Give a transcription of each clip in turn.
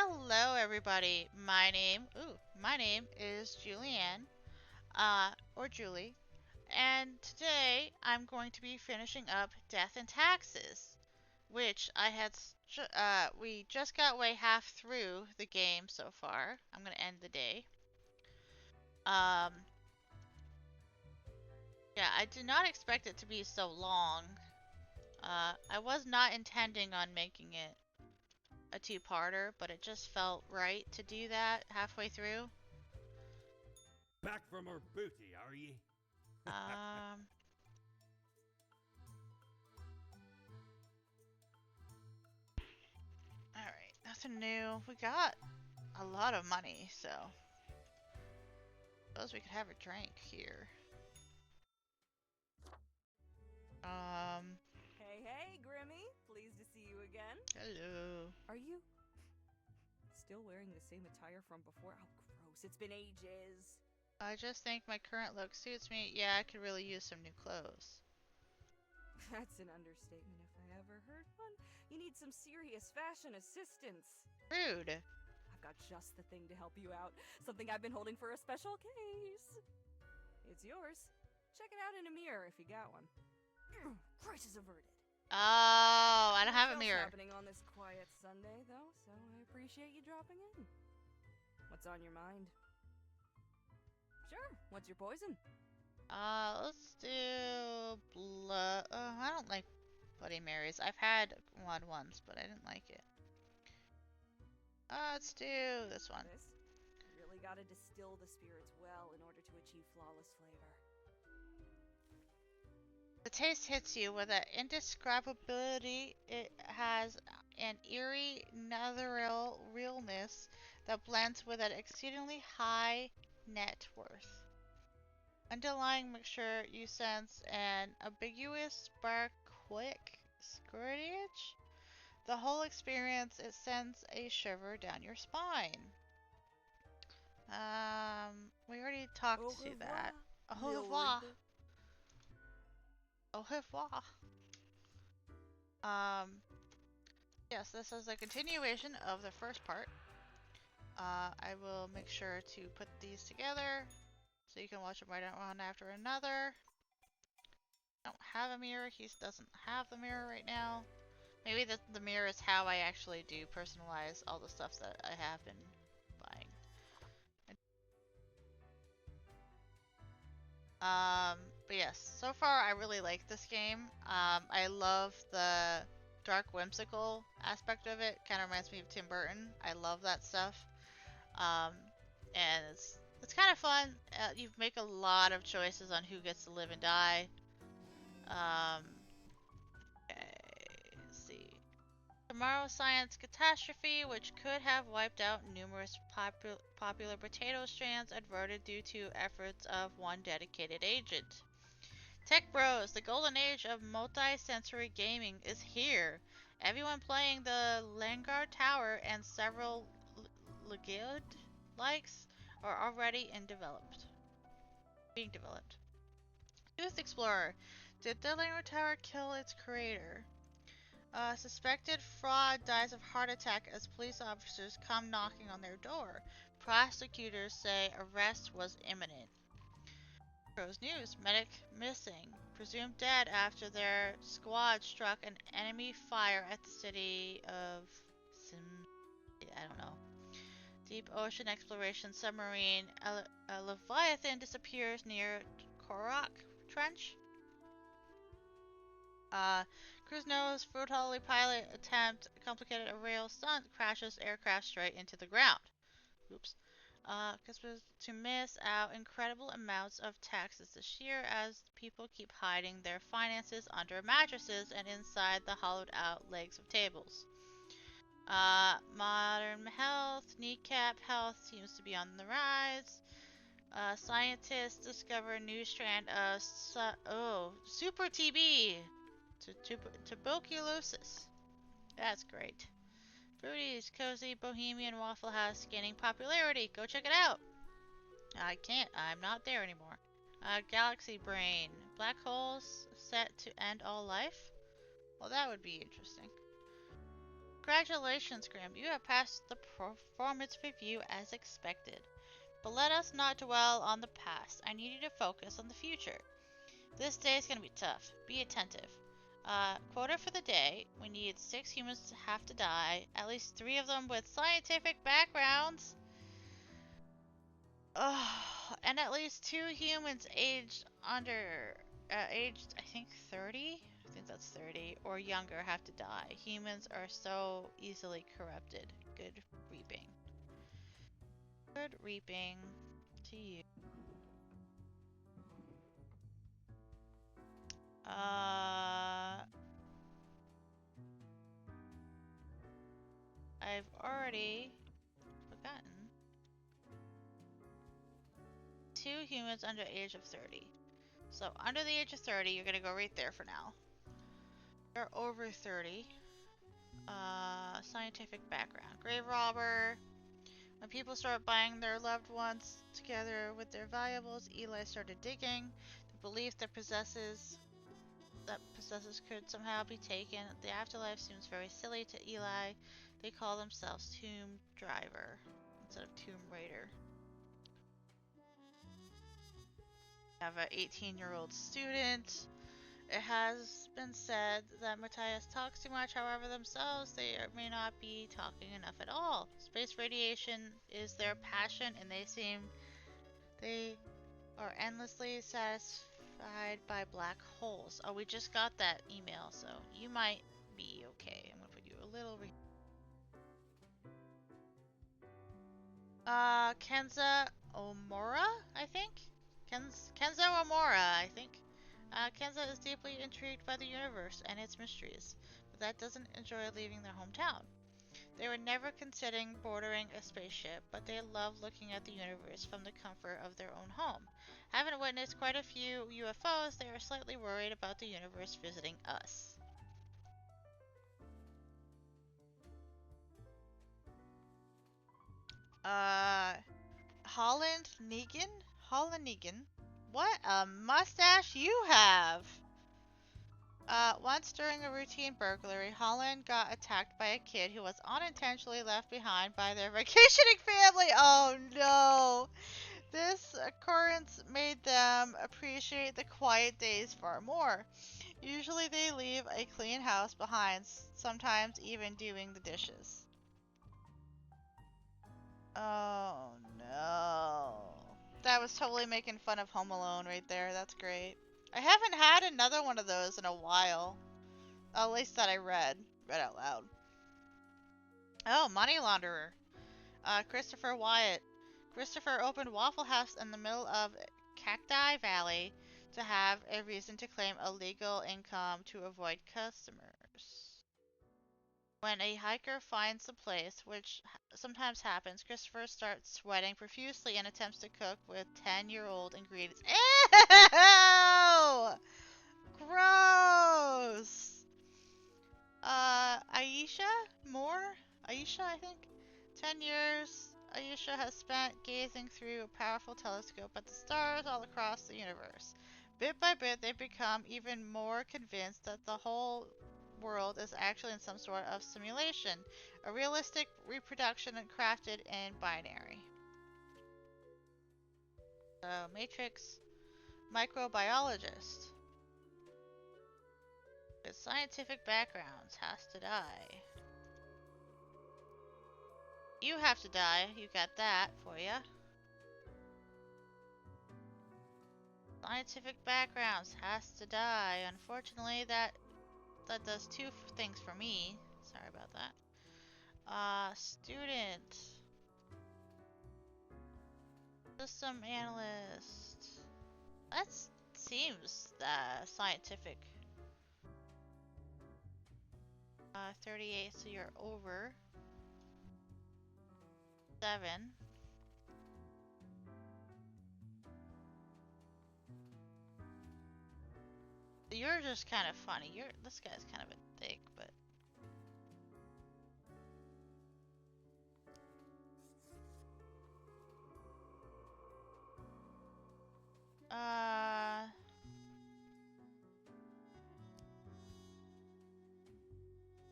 Hello, everybody. My name is Julianne, or Julie, and today I'm going to be finishing up Death and Taxes, which we just got way half through the game so far. I'm gonna end the day. Um, yeah, I did not expect it to be so long. I was not intending on making it a two-parter, but it just felt right to do that halfway through. Back from her booty, are ye? Um, Alright, nothing new. We got a lot of money, so suppose we could have a drink here. Um, Hey, Grimmy. Pleased to see you again. Hello. Are you still wearing the same attire from before? Oh, gross. It's been ages. I just think my current look suits me. Yeah, I could really use some new clothes. That's an understatement if I ever heard one. You need some serious fashion assistance. Rude. I've got just the thing to help you out. Something I've been holding for a special case. It's yours. Check it out in a mirror if you got one. Crisis averted. Oh, I don't have a Nothing else mirror. happening on this quiet Sunday, though, so I appreciate you dropping in. What's on your mind? Sure. What's your poison? Let's do blood. I don't like Bloody Marys. I've had one once, but I didn't like it. Let's do this one. This? You really gotta distill the spirits well in order to achieve flawless flavor. The taste hits you with an indescribability. It has an eerie, ethereal realness that blends with an exceedingly high net worth. Underlying mixture, you sense an ambiguous, barquick scourge. The whole experience, it sends a shiver down your spine. We already talked to that. Au revoir. Au revoir. Yes, this is a continuation of the first part. I will make sure to put these together so you can watch them right one after another. I don't have a mirror. He doesn't have the mirror right now. Maybe the mirror is how I actually do personalize all the stuff that I have been buying. But yes, so far I really like this game. I love the dark whimsical aspect of it. Kind of reminds me of Tim Burton. I love that stuff. Um, and it's kind of fun. You make a lot of choices on who gets to live and die. Okay, let's see. Tomorrow's science catastrophe, which could have wiped out numerous popular potato strands, averted due to efforts of one dedicated agent. Tech Bros, the golden age of multi-sensory gaming is here. Everyone playing the Langar Tower and several Legiod likes are already being developed. Tooth Explorer, did the Langar Tower kill its creator? Suspected fraud dies of heart attack as police officers come knocking on their door. Prosecutors say arrest was imminent. Pros News, medic missing. Presumed dead after their squad struck an enemy fire at the city of I don't know. Deep ocean exploration submarine. A Leviathan disappears near Korak Trench. Cruise knows fruitfully pilot attempt complicated a rail stunt crashes aircraft straight into the ground. Oops. Customers to miss out incredible amounts of taxes this year as people keep hiding their finances under mattresses and inside the hollowed out legs of tables. Modern health, kneecap health seems to be on the rise. Scientists discover a new strand of super TB tuberculosis. That's great. Fruity's cozy bohemian Waffle House gaining popularity. Go check it out. I can't. I'm not there anymore. Galaxy Brain. Black holes set to end all life? Well, that would be interesting. Congratulations, Grim. You have passed the performance review as expected. But let us not dwell on the past. I need you to focus on the future. This day is going to be tough. Be attentive. Quota for the day. We need 6 humans to have to die. At least 3 of them with scientific backgrounds. And at least 2 humans aged under... aged, I think, 30? I think that's 30. Or younger have to die. Humans are so easily corrupted. Good reaping. Good reaping to you. I've already forgotten. 2 humans under the age of 30. So under the age of 30, you're gonna go right there for now. You're over 30. Scientific background. Grave robber. When people start buying their loved ones together with their valuables, Eli started digging. The belief that possesses could somehow be taken. The afterlife seems very silly to Eli. They call themselves Tomb Driver instead of Tomb Raider. I have an 18-year-old student. It has been said that Matthias talks too much, however themselves they may not be talking enough at all. Space radiation is their passion and they are endlessly satisfied by black holes. Oh, we just got that email, so you might be okay. I'm gonna put you a little Kenza Omura, I think? Kenzo Omura, I think. Kenza is deeply intrigued by the universe and its mysteries, but that doesn't enjoy leaving their hometown. They were never considering boarding a spaceship, but they love looking at the universe from the comfort of their own home. Having witnessed quite a few UFOs, they are slightly worried about the universe visiting us. Holland Negan? Holland Negan? What a mustache you have! Once during a routine burglary, Holland got attacked by a kid who was unintentionally left behind by their vacationing family. Oh no! This occurrence made them appreciate the quiet days far more. Usually they leave a clean house behind, sometimes even doing the dishes. Oh no. That was totally making fun of Home Alone right there. That's great. I haven't had another one of those in a while. At least that I read out loud. Oh, money launderer. Christopher Wyatt. Christopher opened Waffle House in the middle of Cacti Valley to have a reason to claim illegal income to avoid customers. When a hiker finds the place, which sometimes happens, Christopher starts sweating profusely and attempts to cook with 10-year-old ingredients. Ew! Gross! Aisha Moore? Aisha, I think? 10 years, Aisha has spent gazing through a powerful telescope at the stars all across the universe. Bit by bit, they become even more convinced that the whole world is actually in some sort of simulation, a realistic reproduction crafted in binary. So, Matrix microbiologist with scientific backgrounds has to die. You have to die. You got that for ya. Scientific backgrounds has to die. Unfortunately, that does 2 things for me. Sorry about that. Student. System analyst. That seems scientific. 38, so you're over. 7. You're just kind of funny. This guy's kind of a dick, but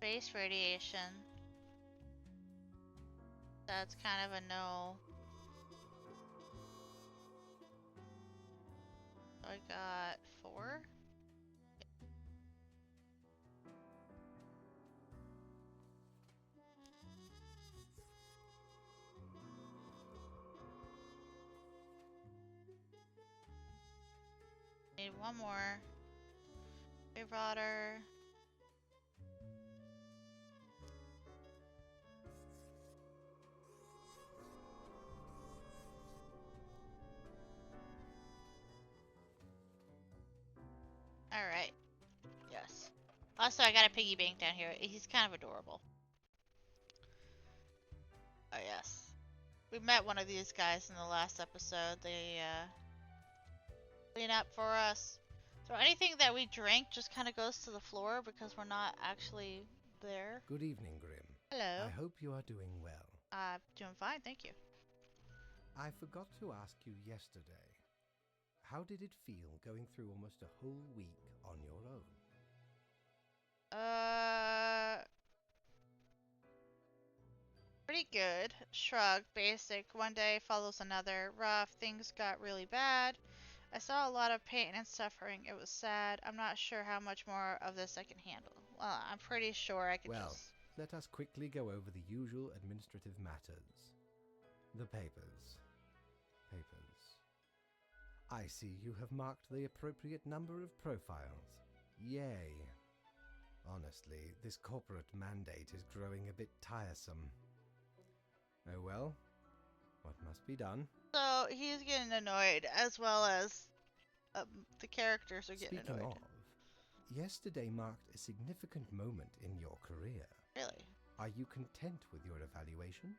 space radiation. That's kind of a no. So I got 4. Need one more. Grave rotter. Alright. Yes. Also, I got a piggy bank down here. He's kind of adorable. Oh, yes. We met one of these guys in the last episode. They, clean up for us. So anything that we drink just kind of goes to the floor because we're not actually there. Good evening, Grim. Hello. I hope you are doing well. Doing fine, thank you. I forgot to ask you yesterday. How did it feel going through almost a whole week on your own? Pretty good. Shrug. Basic. One day follows another. Rough. Things got really bad. I saw a lot of pain and suffering. It was sad. I'm not sure how much more of this I can handle. Well, I'm pretty sure I can Well, just... let us quickly go over the usual administrative matters. The papers. I see you have marked the appropriate number of profiles. Yay. Honestly, this corporate mandate is growing a bit tiresome. Oh well, what must be done? So, he's getting annoyed, as well as the characters are getting Speaking annoyed. of, yesterday marked a significant moment in your career. Really? Are you content with your evaluation?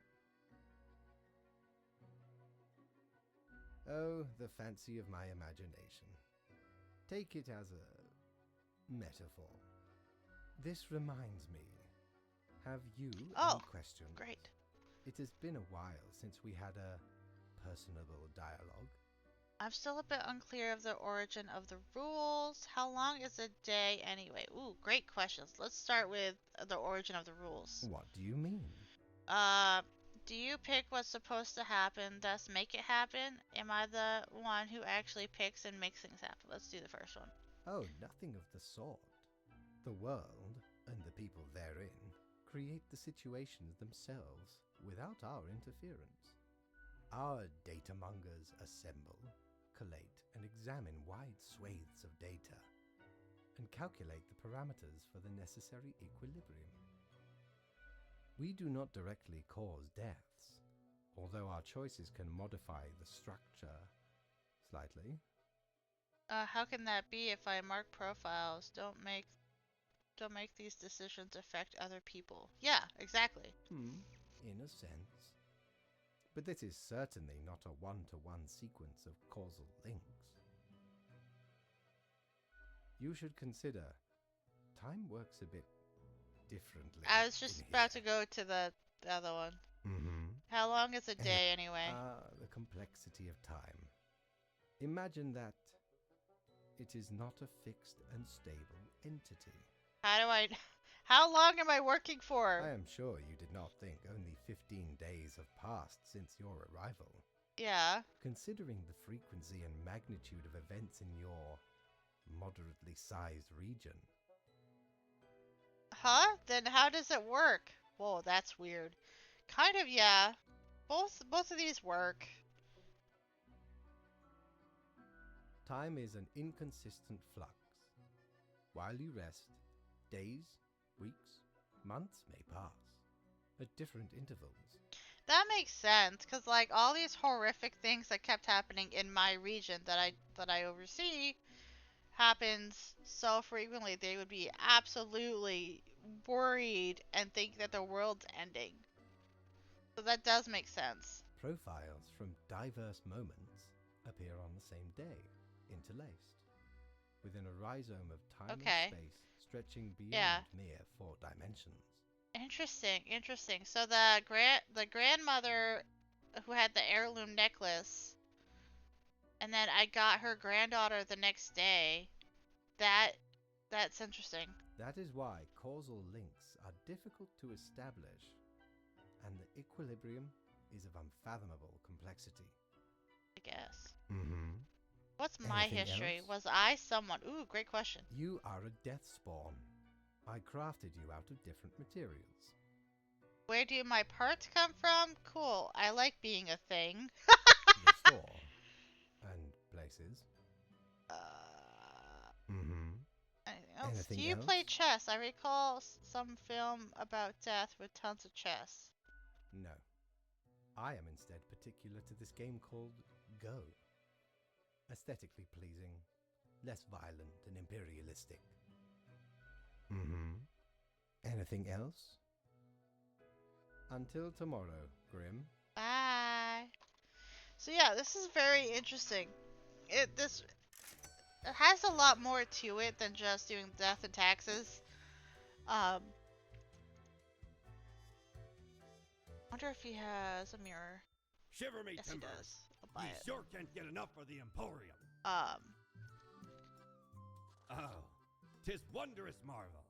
Oh, the fancy of my imagination. Take it as a metaphor. This reminds me. Have you any questions? Great. It has been a while since we had a personable dialogue. I'm still a bit unclear of the origin of the rules. How long is a day anyway? Ooh, great questions. Let's start with the origin of the rules. What do you mean? Do you pick what's supposed to happen, thus make it happen? Am I the one who actually picks and makes things happen? Let's do the first one. Oh, nothing of the sort. The world, and the people therein, create the situations themselves without our interference. Our datamongers assemble, collate, and examine wide swathes of data, and calculate the parameters for the necessary equilibrium. We do not directly cause deaths, although our choices can modify the structure slightly. How can that be if I mark profiles? Don't make these decisions affect other people. Yeah, exactly. In a sense. But this is certainly not a one-to-one sequence of causal links. You should consider time works a bit differently. I was just about to go to the other one. How long is a day anyway? The complexity of time. Imagine that it is not a fixed and stable entity. How long am I working for? I am sure you did not think only 15 days have passed since your arrival. Yeah. Considering the frequency and magnitude of events in your moderately sized region. Huh? Then how does it work? Whoa, that's weird. Kind of, yeah. Both of these work. Time is an inconsistent flux. While you rest, days, weeks, months may pass at different intervals. That makes sense, because like all these horrific things that kept happening in my region that I oversee happens so frequently, they would be absolutely worried and think that the world's ending. So that does make sense. Profiles from diverse moments appear on the same day, interlaced, within a rhizome of time and space stretching beyond mere 4 dimensions. Interesting. So the grandmother who had the heirloom necklace, and then I got her granddaughter the next day. That's interesting. That is why causal links are difficult to establish, and the equilibrium is of unfathomable complexity. I guess. Mm-hmm. What's my Anything history? else? Was I someone? Ooh, great question. You are a death spawn. I crafted you out of different materials. Where do my parts come from? Cool. I like being a thing. The store. And places. Mm-hmm. Anything else? Anything Do you play else? chess? I recall some film about death with tons of chess. No. I am instead particular to this game called Go. Aesthetically pleasing, less violent and imperialistic. Mm-hmm. Anything else? Until tomorrow, Grim. Bye. So yeah, this is very interesting. It has a lot more to it than just doing death and taxes. Wonder if he has a mirror. Shiver me Yes, he timbers. does. I'll buy Ye it. sure can't get enough of the Emporium. Oh, 'tis wondrous marvel.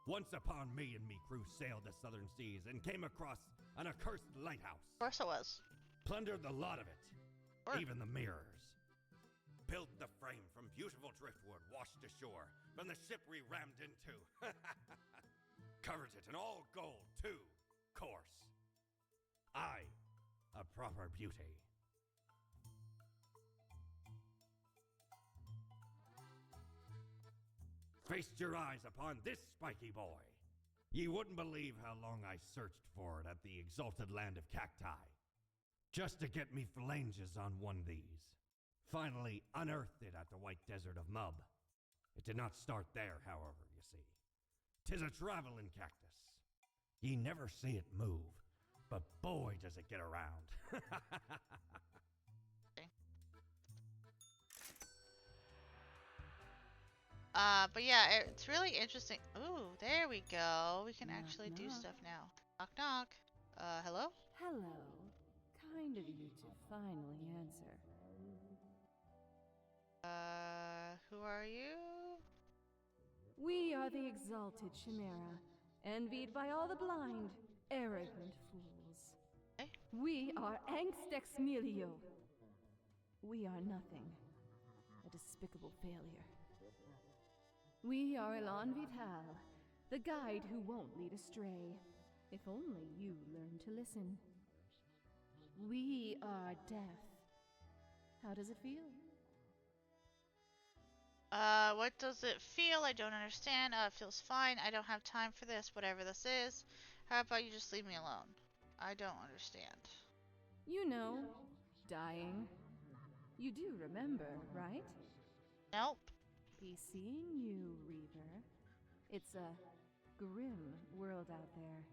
Once upon me and me crew sailed the southern seas and came across an accursed lighthouse. Of course it was. Plundered the lot of it, Sure. even the mirrors. Built the frame from beautiful driftwood washed ashore from the ship we rammed into. Covered it in all gold, too, course. I, a proper beauty. Feast your eyes upon this spiky boy. Ye wouldn't believe how long I searched for it at the exalted land of cacti. Just to get me phalanges on one of these. Finally unearthed it at the White Desert of Mub. It did not start there, however, you see. 'Tis a traveling cactus. Ye never see it move, but boy does it get around. But yeah, it's really interesting. Ooh, there we go. We can Knock, actually do knock. stuff now. Knock knock. Hello? Hello. Kind of you to finally answer. Who are you? We are the exalted Chimera, envied by all the blind, arrogant fools. Eh? We are Angst Exmelio. We are nothing. A despicable failure. We are Elan Vital, the guide who won't lead astray. If only you learn to listen. We are death. How does it feel? What does it feel? I don't understand. It feels fine. I don't have time for this, whatever this is. How about you just leave me alone? I don't understand. You know, dying. You do remember, right? Nope. Be seeing you, Reaver. It's a grim world out there.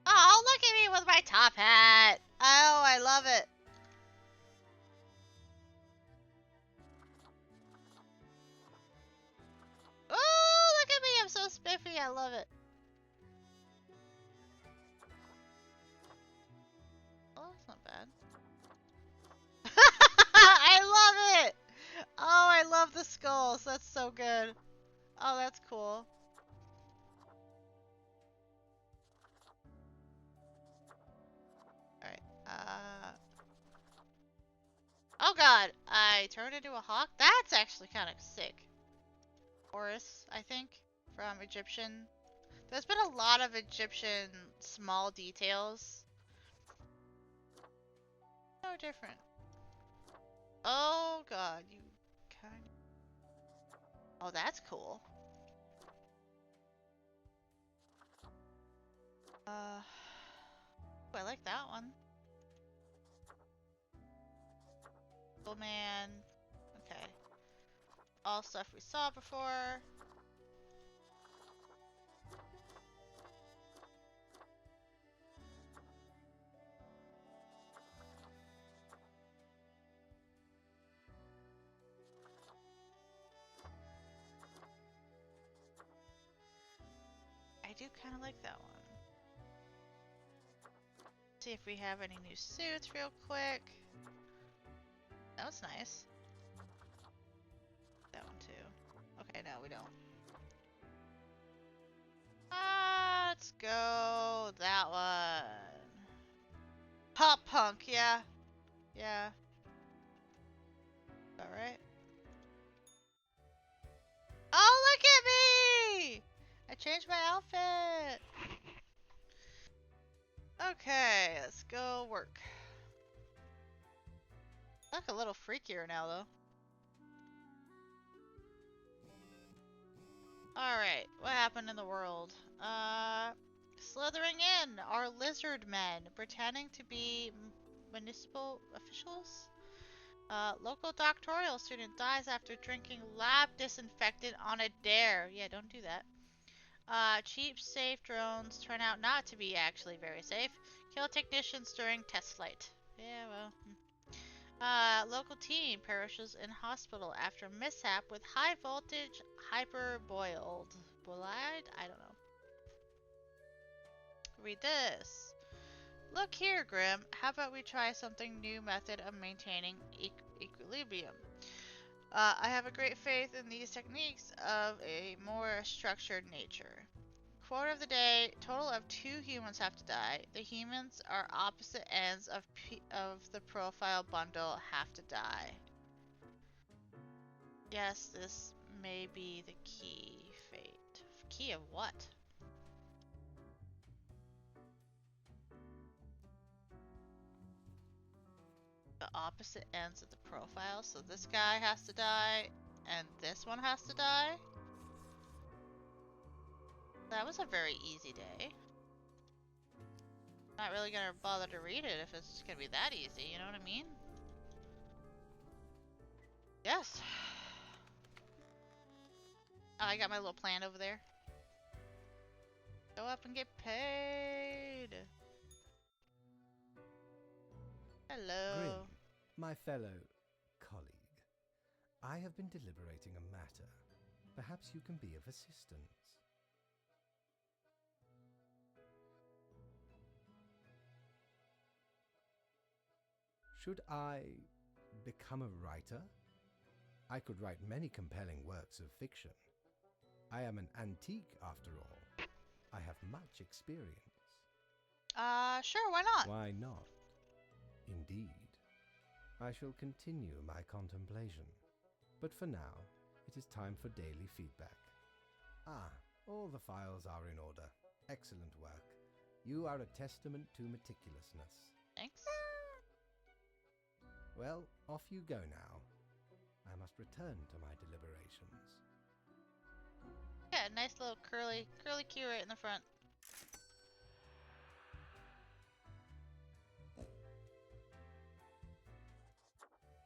Oh, look at me with my top hat. Oh, I love it. Oh, look at me. I'm so spiffy. I love it. Oh, that's not bad. I love it. Oh, I love the skulls. That's so good. Oh, that's cool. Alright, oh god! I turned into a hawk? That's actually kind of sick. Horus, I think, from Egyptian. There's been a lot of Egyptian small details. So different. Oh god, you kind of... Oh, that's cool. Ooh, I like that one. Cool man. Okay. All stuff we saw before. I do kind of like that one. See if we have any new suits real quick. That was nice. That one too. Okay, no, we don't. bunk, yeah. Yeah. Alright. Oh, look at me! I changed my outfit! Okay, let's go work. I look a little freakier now, though. Alright, what happened in the world? Slithering in are lizard men pretending to be municipal officials. Local doctoral student dies after drinking lab disinfectant on a dare. Yeah, don't do that. Cheap, safe drones turn out not to be actually very safe. Kill technicians during test flight. Yeah, well. Local teen perishes in hospital after mishap with high voltage hyperboiled. Bolide? I don't know. Read this. Look here, Grim. How about we try something new method of maintaining equilibrium? I have a great faith in these techniques of a more structured nature. Quote of the day, total of 2 humans have to die. The humans are opposite ends of the profile bundle have to die. Yes, this may be the key fate. Key of what? The opposite ends of the profile, so this guy has to die, and this one has to die? That was a very easy day. Not really gonna bother to read it if it's gonna be that easy, you know what I mean? Yes. Oh, I got my little plant over there. Go up and get paid. Hello. Grim, my fellow colleague, I have been deliberating a matter. Perhaps you can be of assistance. Should I become a writer? I could write many compelling works of fiction. I am an antique, after all. I have much experience. Sure, why not? Why not? Indeed. I shall continue my contemplation. But for now, it is time for daily feedback. Ah, all the files are in order. Excellent work. You are a testament to meticulousness. Thanks. Well, off you go now. I must return to my deliberations. Yeah, nice little curly Q right in the front.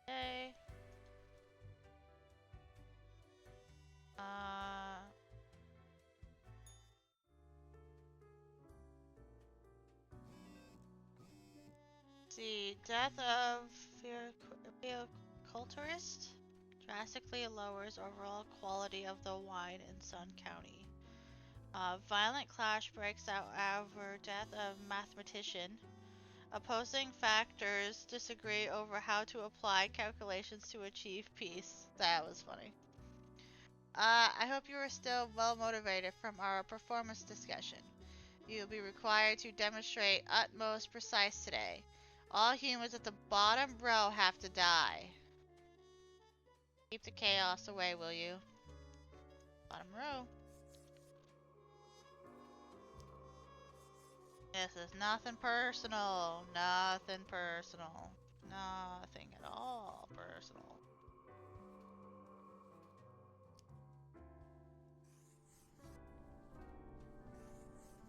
Okay. See, death of Culturist drastically lowers overall quality of the wine in Sun County. Violent clash breaks out over death of mathematician. Opposing factors disagree over how to apply calculations to achieve peace. That was funny. I hope you are still well motivated from our performance discussion. You will be required to demonstrate utmost precise today. All humans at the bottom row have to die. Keep the chaos away, will you? Bottom row. This is nothing personal. Nothing personal. Nothing at all personal.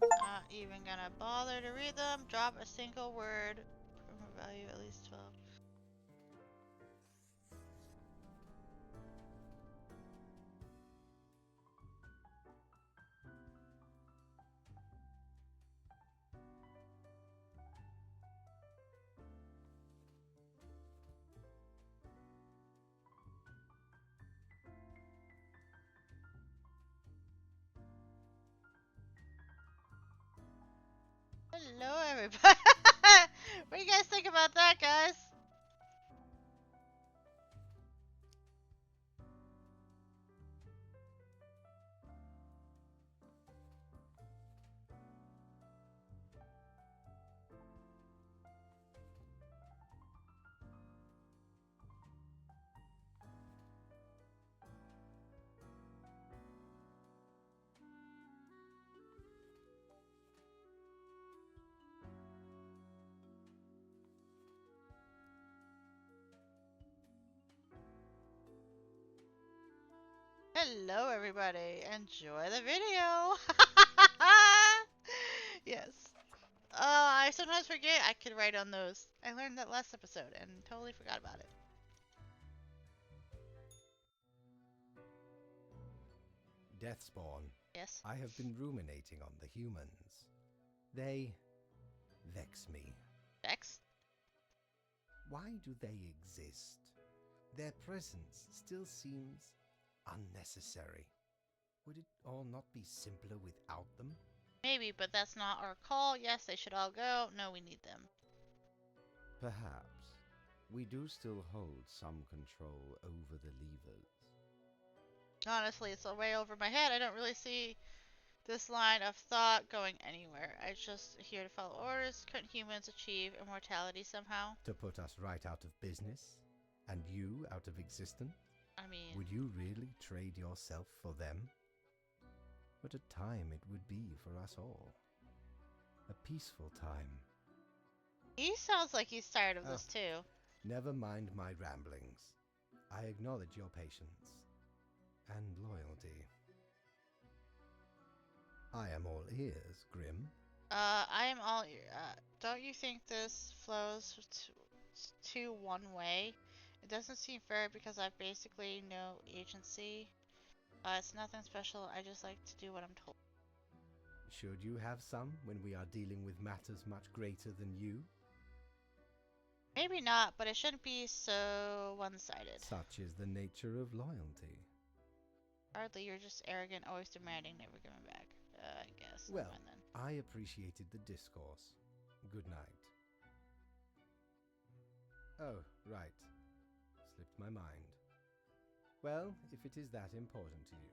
Not even gonna bother to read them. Drop a single word from a value at least 12. Hello, everybody. What do you guys think about that, guys? Hello, everybody. Enjoy the video. Yes. I sometimes forget I could write on those. I learned that last episode and totally forgot about it. Deathspawn, Yes. I have been ruminating on the humans. They vex me. Vex? Why do they exist? Their presence still seems unnecessary. Would it all not be simpler without them? Maybe, but that's not our call. Yes, they should all go. No, we need them. Perhaps. We do still hold some control over the levers. Honestly, it's way over my head. I don't really see this line of thought going anywhere. I'm just here to follow orders. Couldn't humans achieve immortality somehow? To put us right out of business? And you out of existence? I mean, Would you really trade yourself for them? What a time it would be for us all. A peaceful time. he sounds like he's tired of Oh. this too. Never mind my ramblings. I acknowledge your patience and loyalty. I am all ears, Grim. I am all ear. Don't you think this flows to one way? It doesn't seem fair because I've basically no agency. It's nothing special. I just like to do what I'm told. Should you have some when we are dealing with matters much greater than you? Maybe not, but it shouldn't be so one-sided. Such is the nature of loyalty. Hardly, you're just arrogant, always demanding, never giving back. I guess. Well, Fine then. I appreciated the discourse. Good night. Oh, right. Slipped my mind. Well, if it is that important to you.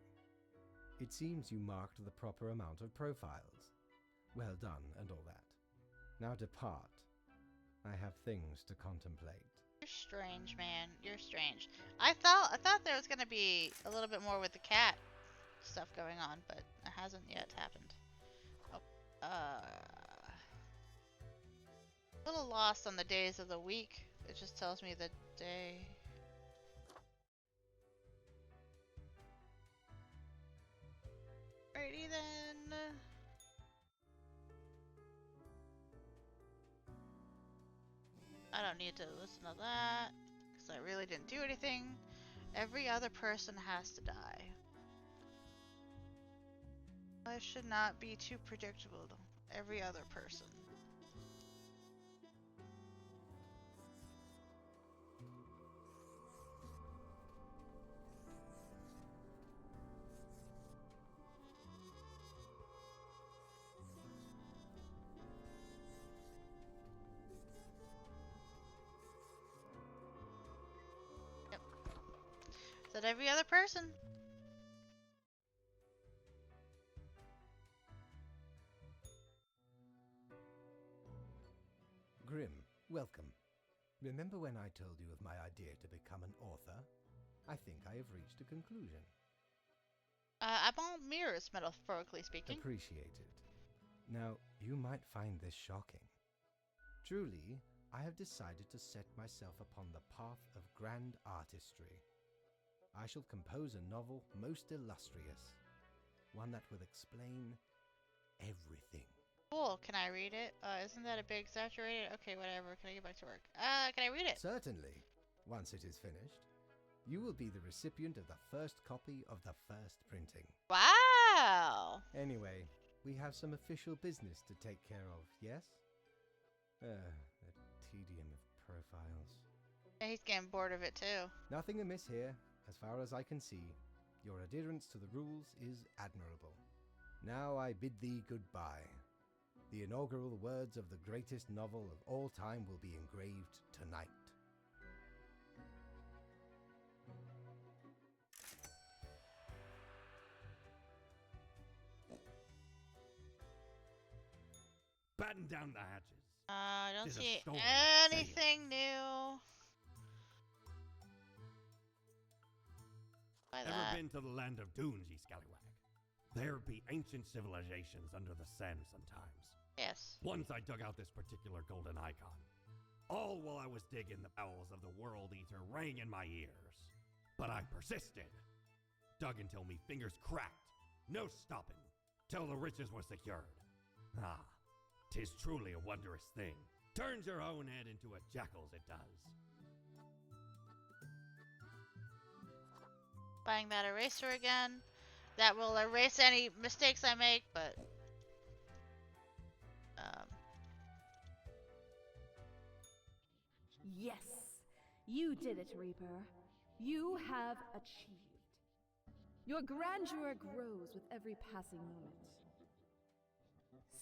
It seems you marked the proper amount of profiles. Well done and all that. Now depart. I have things to contemplate. You're strange, man. You're strange. I thought there was gonna be a little bit more with the cat stuff going on, but it hasn't yet happened. Oh, a little lost on the days of the week. It just tells me the day. Alrighty then. I don't need to listen to that, because I really didn't do anything. Every other person has to die. Life should not be too predictable. Every other person. Yep. Said every other person. Grim, welcome. Remember when I told you of my idea to become an author? I think I have reached a conclusion. I'm all mirrors, metaphorically speaking. Appreciated. Now, you might find this shocking. Truly, I have decided to set myself upon the path of grand artistry. I shall compose a novel most illustrious, one that will explain everything. Cool. Can I read it? Isn't that a bit exaggerated? Okay, whatever. Can I get back to work? Can I read it? Certainly, once it is finished, you will be the recipient of the first copy of the first printing. Wow. Anyway, we have some official business to take care of, yes? The tedium of profiles. Yeah, he's getting bored of it too. Nothing amiss here, as far as I can see. Your adherence to the rules is admirable. Now I bid thee goodbye. The inaugural words of the greatest novel of all time will be engraved tonight. Batten down the hatches. I don't Tis a see storm anything new. By Ever that. been to the land of dunes, ye scallywag? There be ancient civilizations under the sand sometimes. Yes. Once I dug out this particular golden icon. All while I was digging, the bowels of the World Eater rang in my ears. But I persisted. dug until me fingers cracked. No stopping, till the riches were secured. Ah, 'tis truly a wondrous thing. Turns your own head into a jackal's, it does. Buying that eraser again. That will erase any mistakes I make, but Yes, you did it, Reaper. You have achieved. Your grandeur grows with every passing moment.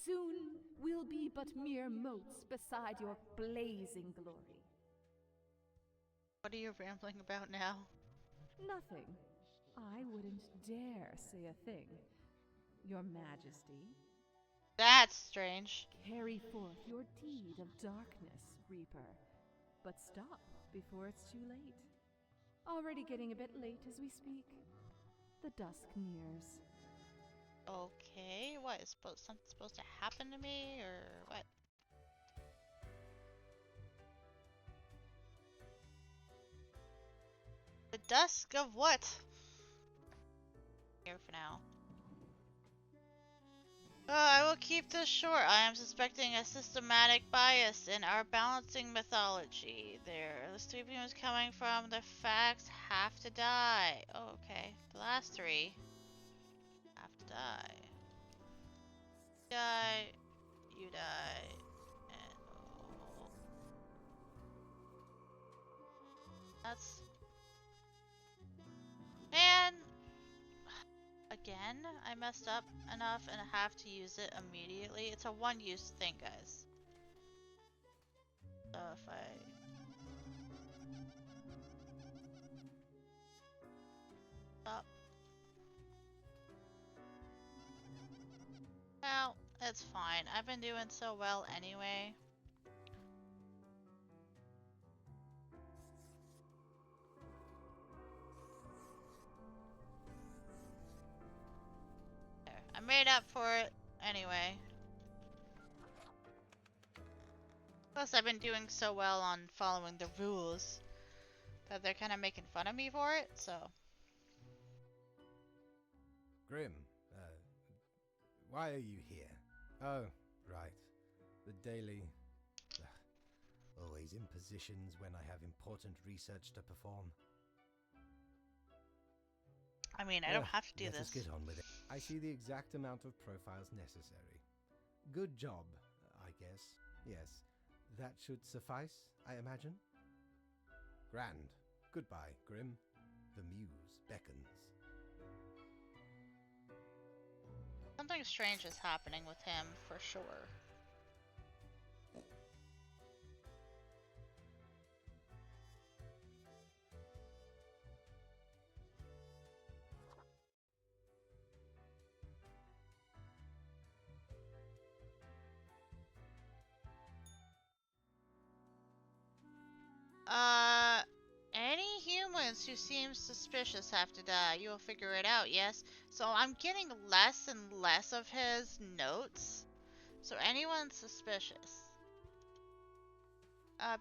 Soon we'll be but mere motes beside your blazing glory. what are you rambling about now? Nothing. I wouldn't dare say a thing. Your Majesty, That's strange. carry forth your deed of darkness, Reaper. But stop before it's too late. Already getting a bit late as we speak. The dusk nears. Okay, what is something supposed to happen to me or what? The dusk of what? Here for now. I will keep this short. I am suspecting a systematic bias in our balancing methodology. There, the three beams coming from the facts have to die. Oh, okay. The last three have to die. Die, you die, and oh. That's... Man! Again, I messed up enough and I have to use it immediately. It's a one-use thing, guys. So if I... Stop. Well, it's fine. I've been doing so well anyway. There. I made up for it anyway. Plus, I've been doing so well on following the rules that they're kind of making fun of me for it, so... Grim, why are you here? Oh, right. The daily... always impositions when I have important research to perform. I mean, I don't have to do let this. us get on with it. I see the exact amount of profiles necessary. Good job, I guess. Yes, that should suffice, I imagine. Grand. Goodbye, Grim. The muse beckons. Something strange is happening with him, for sure. Any humans who seem suspicious have to die. You will figure it out, yes? So I'm getting less and less of his notes. So anyone suspicious.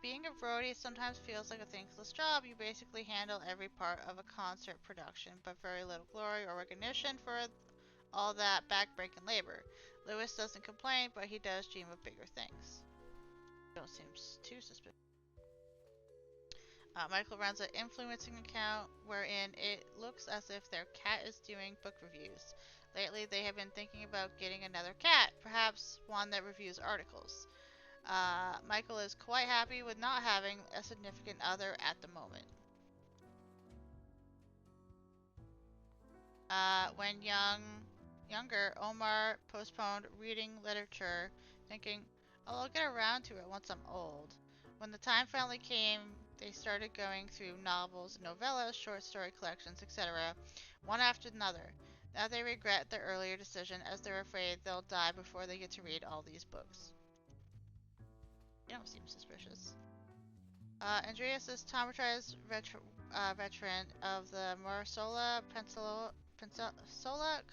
Being a roadie sometimes feels like a thankless job. You basically handle every part of a concert production, but very little glory or recognition for all that backbreaking labor. Lewis doesn't complain, but he does dream of bigger things. Don't seem too suspicious. Michael runs an influencing account wherein it looks as if their cat is doing book reviews. Lately, they have been thinking about getting another cat, perhaps one that reviews articles. Michael is quite happy with not having a significant other at the moment. When younger, Omar postponed reading literature, thinking, "Oh, I'll get around to it once I'm old." When the time finally came, they started going through novels, novellas, short story collections, etc., one after another. Now they regret their earlier decision as they're afraid they'll die before they get to read all these books. They don't seem suspicious. Andreas is traumatized veteran of the Marsola Peninsula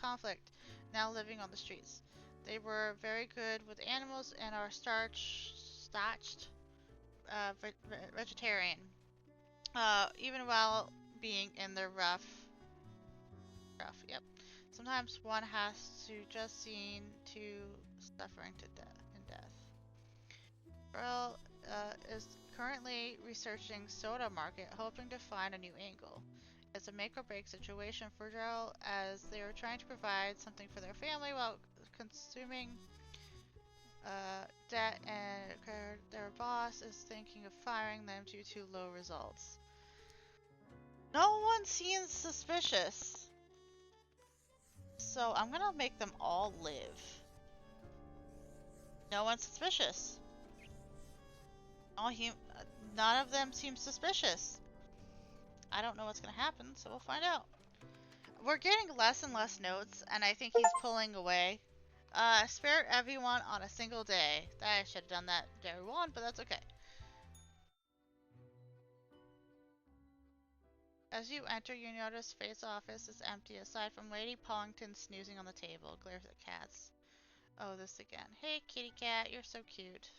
conflict, now living on the streets. They were very good with animals and are starched vegetarian, even while being in the rough Rough, yep. Sometimes one has to just seen to suffering to death. Earl is currently researching soda market, hoping to find a new angle. It's a make or break situation for Jarl as they are trying to provide something for their family while consuming debt, and their boss is thinking of firing them due to low results. No one seems suspicious, so I'm gonna make them all live. No one's suspicious. None of them seem suspicious. I don't know what's gonna happen, so we'll find out. We're getting less and less notes, and I think he's pulling away. Spare everyone on a single day. I should have done that day one, but that's okay. As you enter, you notice Fate's office is empty aside from Lady Pongton snoozing on the table. Glares at cats. Oh, this again. Hey, kitty cat, you're so cute.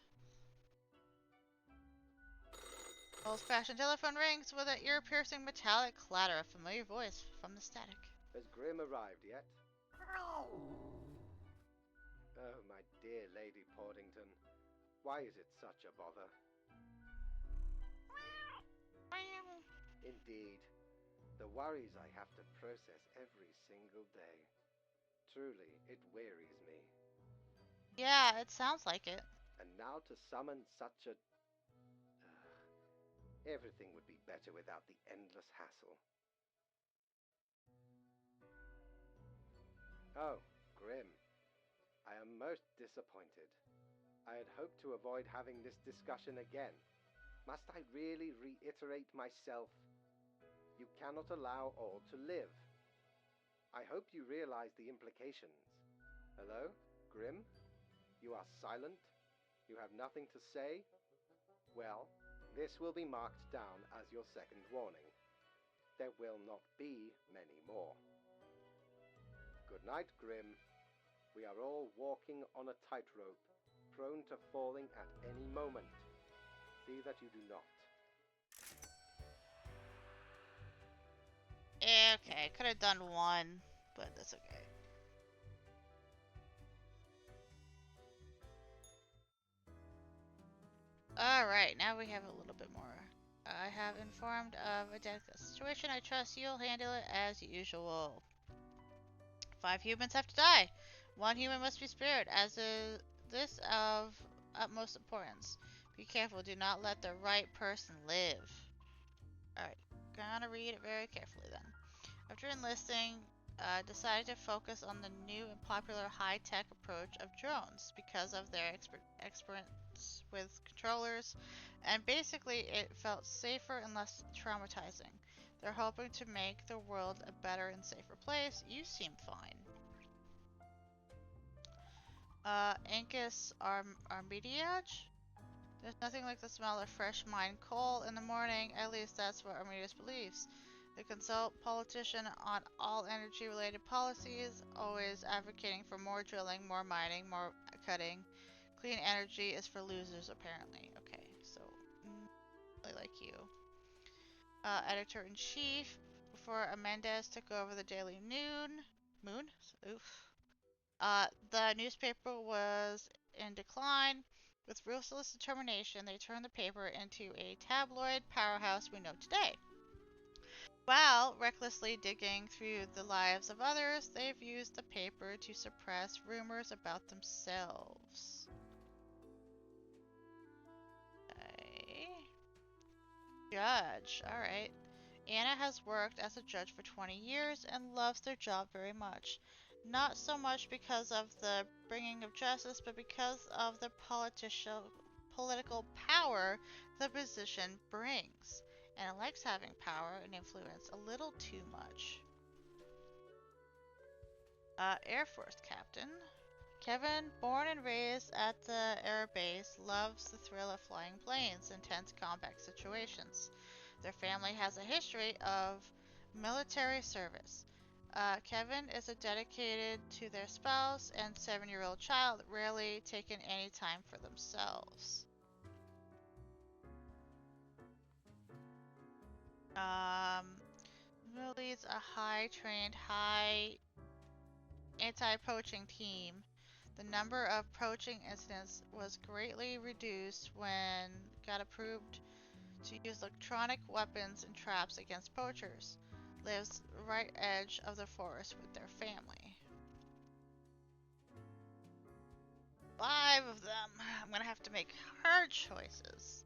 Old-fashioned telephone rings with an ear-piercing metallic clatter. A familiar voice from the static. Has Grim arrived yet? Oh, my dear Lady Portington. Why is it such a bother? Indeed. The worries I have to process every single day. Truly, it wearies me. Yeah, it sounds like it. And now to summon such a... everything would be better without the endless hassle. Oh, Grim. I am most disappointed. I had hoped to avoid having this discussion again. Must I really reiterate myself? You cannot allow all to live. I hope you realize the implications. Hello, Grim? You are silent? You have nothing to say? Well, this will be marked down as your second warning. There will not be many more. Good night, Grim. We are all walking on a tightrope, prone to falling at any moment. See that you do not. Okay, could have done one, but that's okay. Alright, now we have a little bit more. I have informed of a delicate situation. I trust you'll handle it as usual. 5 humans have to die. 1 human must be spared, as is this of utmost importance. Be careful, do not let the right person live. Alright, gonna read it very carefully then. After enlisting, decided to focus on the new and popular high-tech approach of drones because of their experience with controllers, and basically it felt safer and less traumatizing. They're hoping to make the world a better and safer place. You seem fine. Ancus Armediage? There's nothing like the smell of fresh mined coal in the morning, at least that's what Armedius believes. They consult politician on all energy-related policies, always advocating for more drilling, more mining, more cutting. Clean energy is for losers, apparently. Okay, so really like you. Editor-in-chief, before Amendes took over the Daily Moon? Oof. The newspaper was in decline. With ruthless determination, they turned the paper into a tabloid powerhouse we know today. While recklessly digging through the lives of others, they've used the paper to suppress rumors about themselves. Okay. Judge. Alright. Anna has worked as a judge for 20 years and loves their job very much. Not so much because of the bringing of justice, but because of the political power the position brings. And it likes having power and influence a little too much. Air Force Captain. Kevin, born and raised at the air base, loves the thrill of flying planes in tense combat situations. Their family has a history of military service. Kevin is dedicated to their spouse and 7-year-old child, rarely taking any time for themselves. Who leads a high-trained, high anti-poaching team. The number of poaching incidents was greatly reduced when got approved to use electronic weapons and traps against poachers. Lives right edge of the forest with their family. 5 of them. I'm gonna have to make hard choices.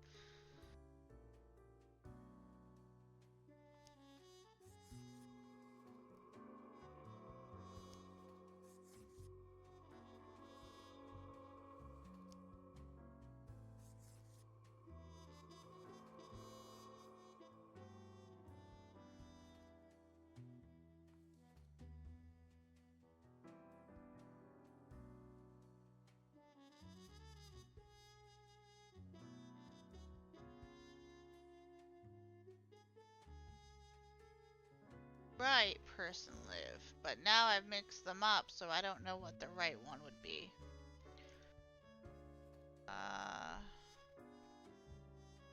Right person live, but now I've mixed them up, so I don't know what the right one would be.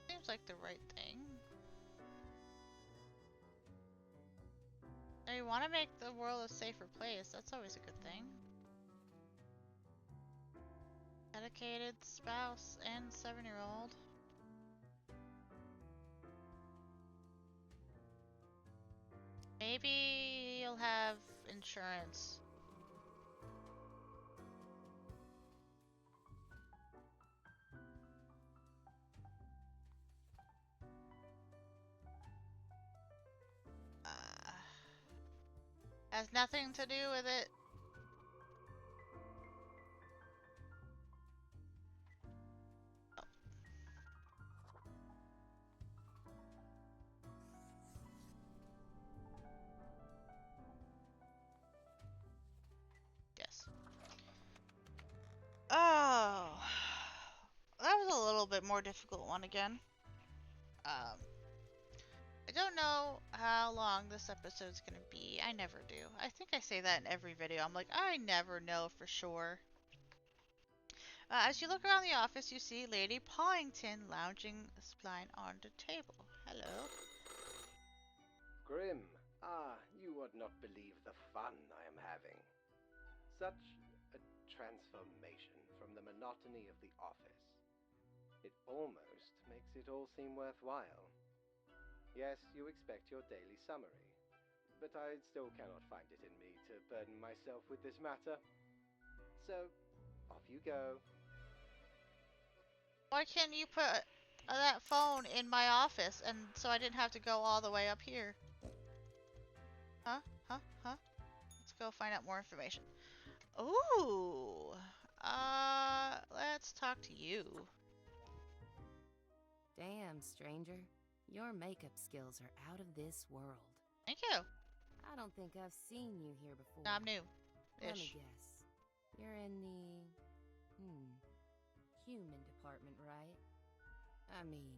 Seems like the right thing. Now you want to make the world a safer place. That's always a good thing. Dedicated spouse and 7-year-old. Maybe you'll have insurance. Has nothing to do with it. Yes. Oh, that was a little bit more difficult one again. I don't know how long this episode's gonna be. I never do. I think I say that in every video. I'm like, I never know for sure. As you look around the office, you see Lady Pawington lounging spine on the table. Hello. Grim, you would not believe the fun I am having. Such a transformation from the monotony of the office. It almost makes it all seem worthwhile. Yes, you expect your daily summary, but I still cannot find it in me to burden myself with this matter. So, off you go. Why can't you put that phone in my office and so I didn't have to go all the way up here? Huh? Let's go find out more information. Ooh. Let's talk to you. Damn, stranger. Your makeup skills are out of this world. Thank you. I don't think I've seen you here before. I'm new. Let me guess. You're in the... human department, right? I mean,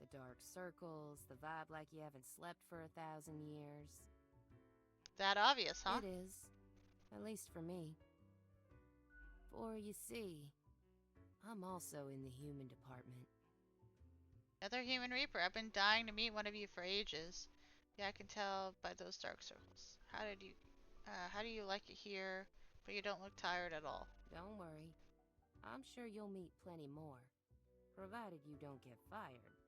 the dark circles, the vibe like you haven't slept for 1,000 years. That obvious, huh? It is. At least for me. For, you see, I'm also in the human department. Another human reaper. I've been dying to meet one of you for ages. Yeah, I can tell by those dark circles. How do you like it here, but you don't look tired at all? Don't worry. I'm sure you'll meet plenty more. Provided you don't get fired.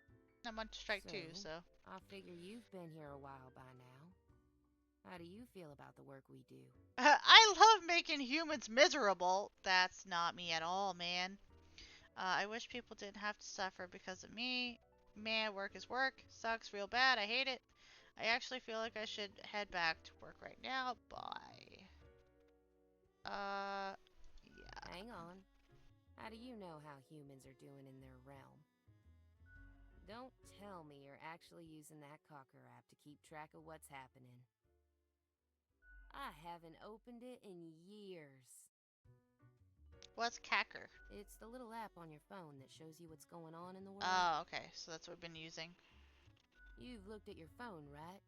I'm on strike too, so. I figure you've been here a while by now. How do you feel about the work we do? I love making humans miserable. That's not me at all, man. I wish people didn't have to suffer because of me. Man, work is work. Sucks real bad. I hate it. I actually feel like I should head back to work right now. Bye. Yeah. Hang on. How do you know how humans are doing in their realm? Don't tell me you're actually using that Cocker app to keep track of what's happening. I haven't opened it in years. What's Cacker? It's the little app on your phone that shows you what's going on in the world. Oh, okay. So that's what we've been using. You've looked at your phone, right?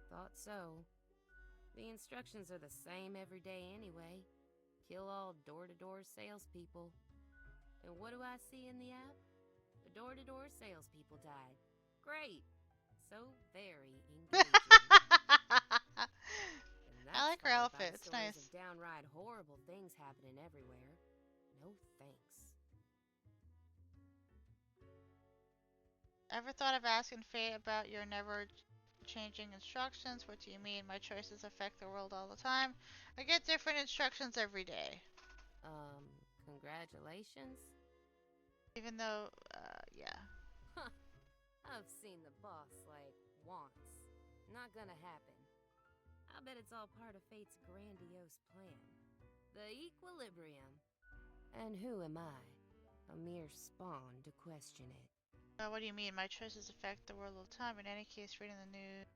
Thought so. The instructions are the same every day anyway. Kill all door-to-door salespeople. And what do I see in the app? The door-to-door salespeople died. Great. So very engaging. And I like her followed by outfit. the It's stories nice. of downright horrible things happening everywhere. No thanks. Ever thought of asking Fate about your never changing instructions? What do you mean? My choices affect the world all the time. I get different instructions every day. Congratulations? Even though, yeah. Huh. I've seen the boss, like, once. Not gonna happen. I bet it's all part of Fate's grandiose plan. The equilibrium. And who am I? A mere spawn to question it. What do you mean? My choices affect the world all the time. In any case, reading the news.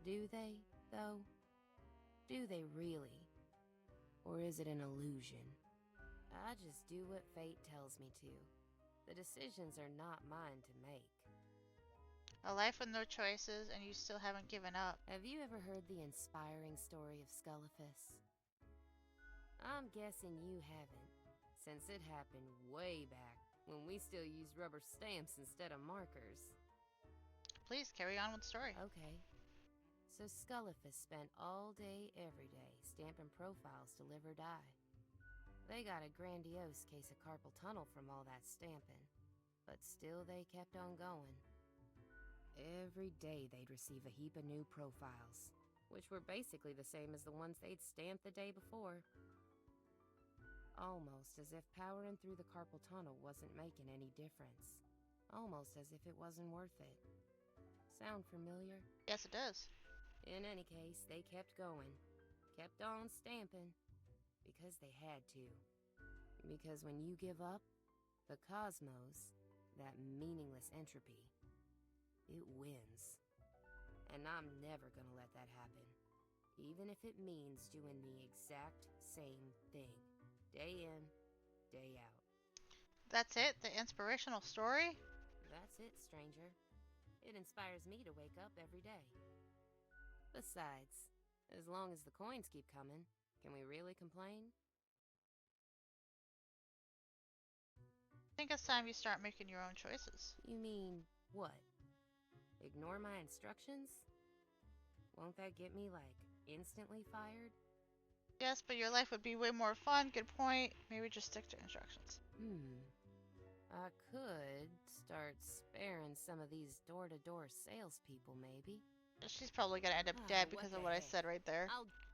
Do they, though? Do they really? Or is it an illusion? I just do what fate tells me to. The decisions are not mine to make. A life with no choices, and you still haven't given up. Have you ever heard the inspiring story of Scullifus? I'm guessing you haven't, since it happened way back when we still used rubber stamps instead of markers. Please carry on with the story. Okay. So Scullifus spent all day, every day, stamping profiles to live or die. They got a grandiose case of carpal tunnel from all that stamping, but still they kept on going. Every day they'd receive a heap of new profiles, which were basically the same as the ones they'd stamped the day before. Almost as if powering through the carpal tunnel wasn't making any difference. Almost as if it wasn't worth it. Sound familiar? Yes, it does. In any case, they kept going. Kept on stamping. Because they had to. Because when you give up, the cosmos, that meaningless entropy, it wins. And I'm never gonna let that happen. Even if it means doing the exact same thing. Day in, day out. That's it? The inspirational story? That's it, stranger. It inspires me to wake up every day. Besides, as long as the coins keep coming, can we really complain? I think it's time you start making your own choices. You mean, what? Ignore my instructions? Won't that get me, like, instantly fired? Yes, but your life would be way more fun. Good point. Maybe just stick to instructions. I could start sparing some of these door-to-door salespeople, maybe. She's probably gonna end up dead because of what I said right there.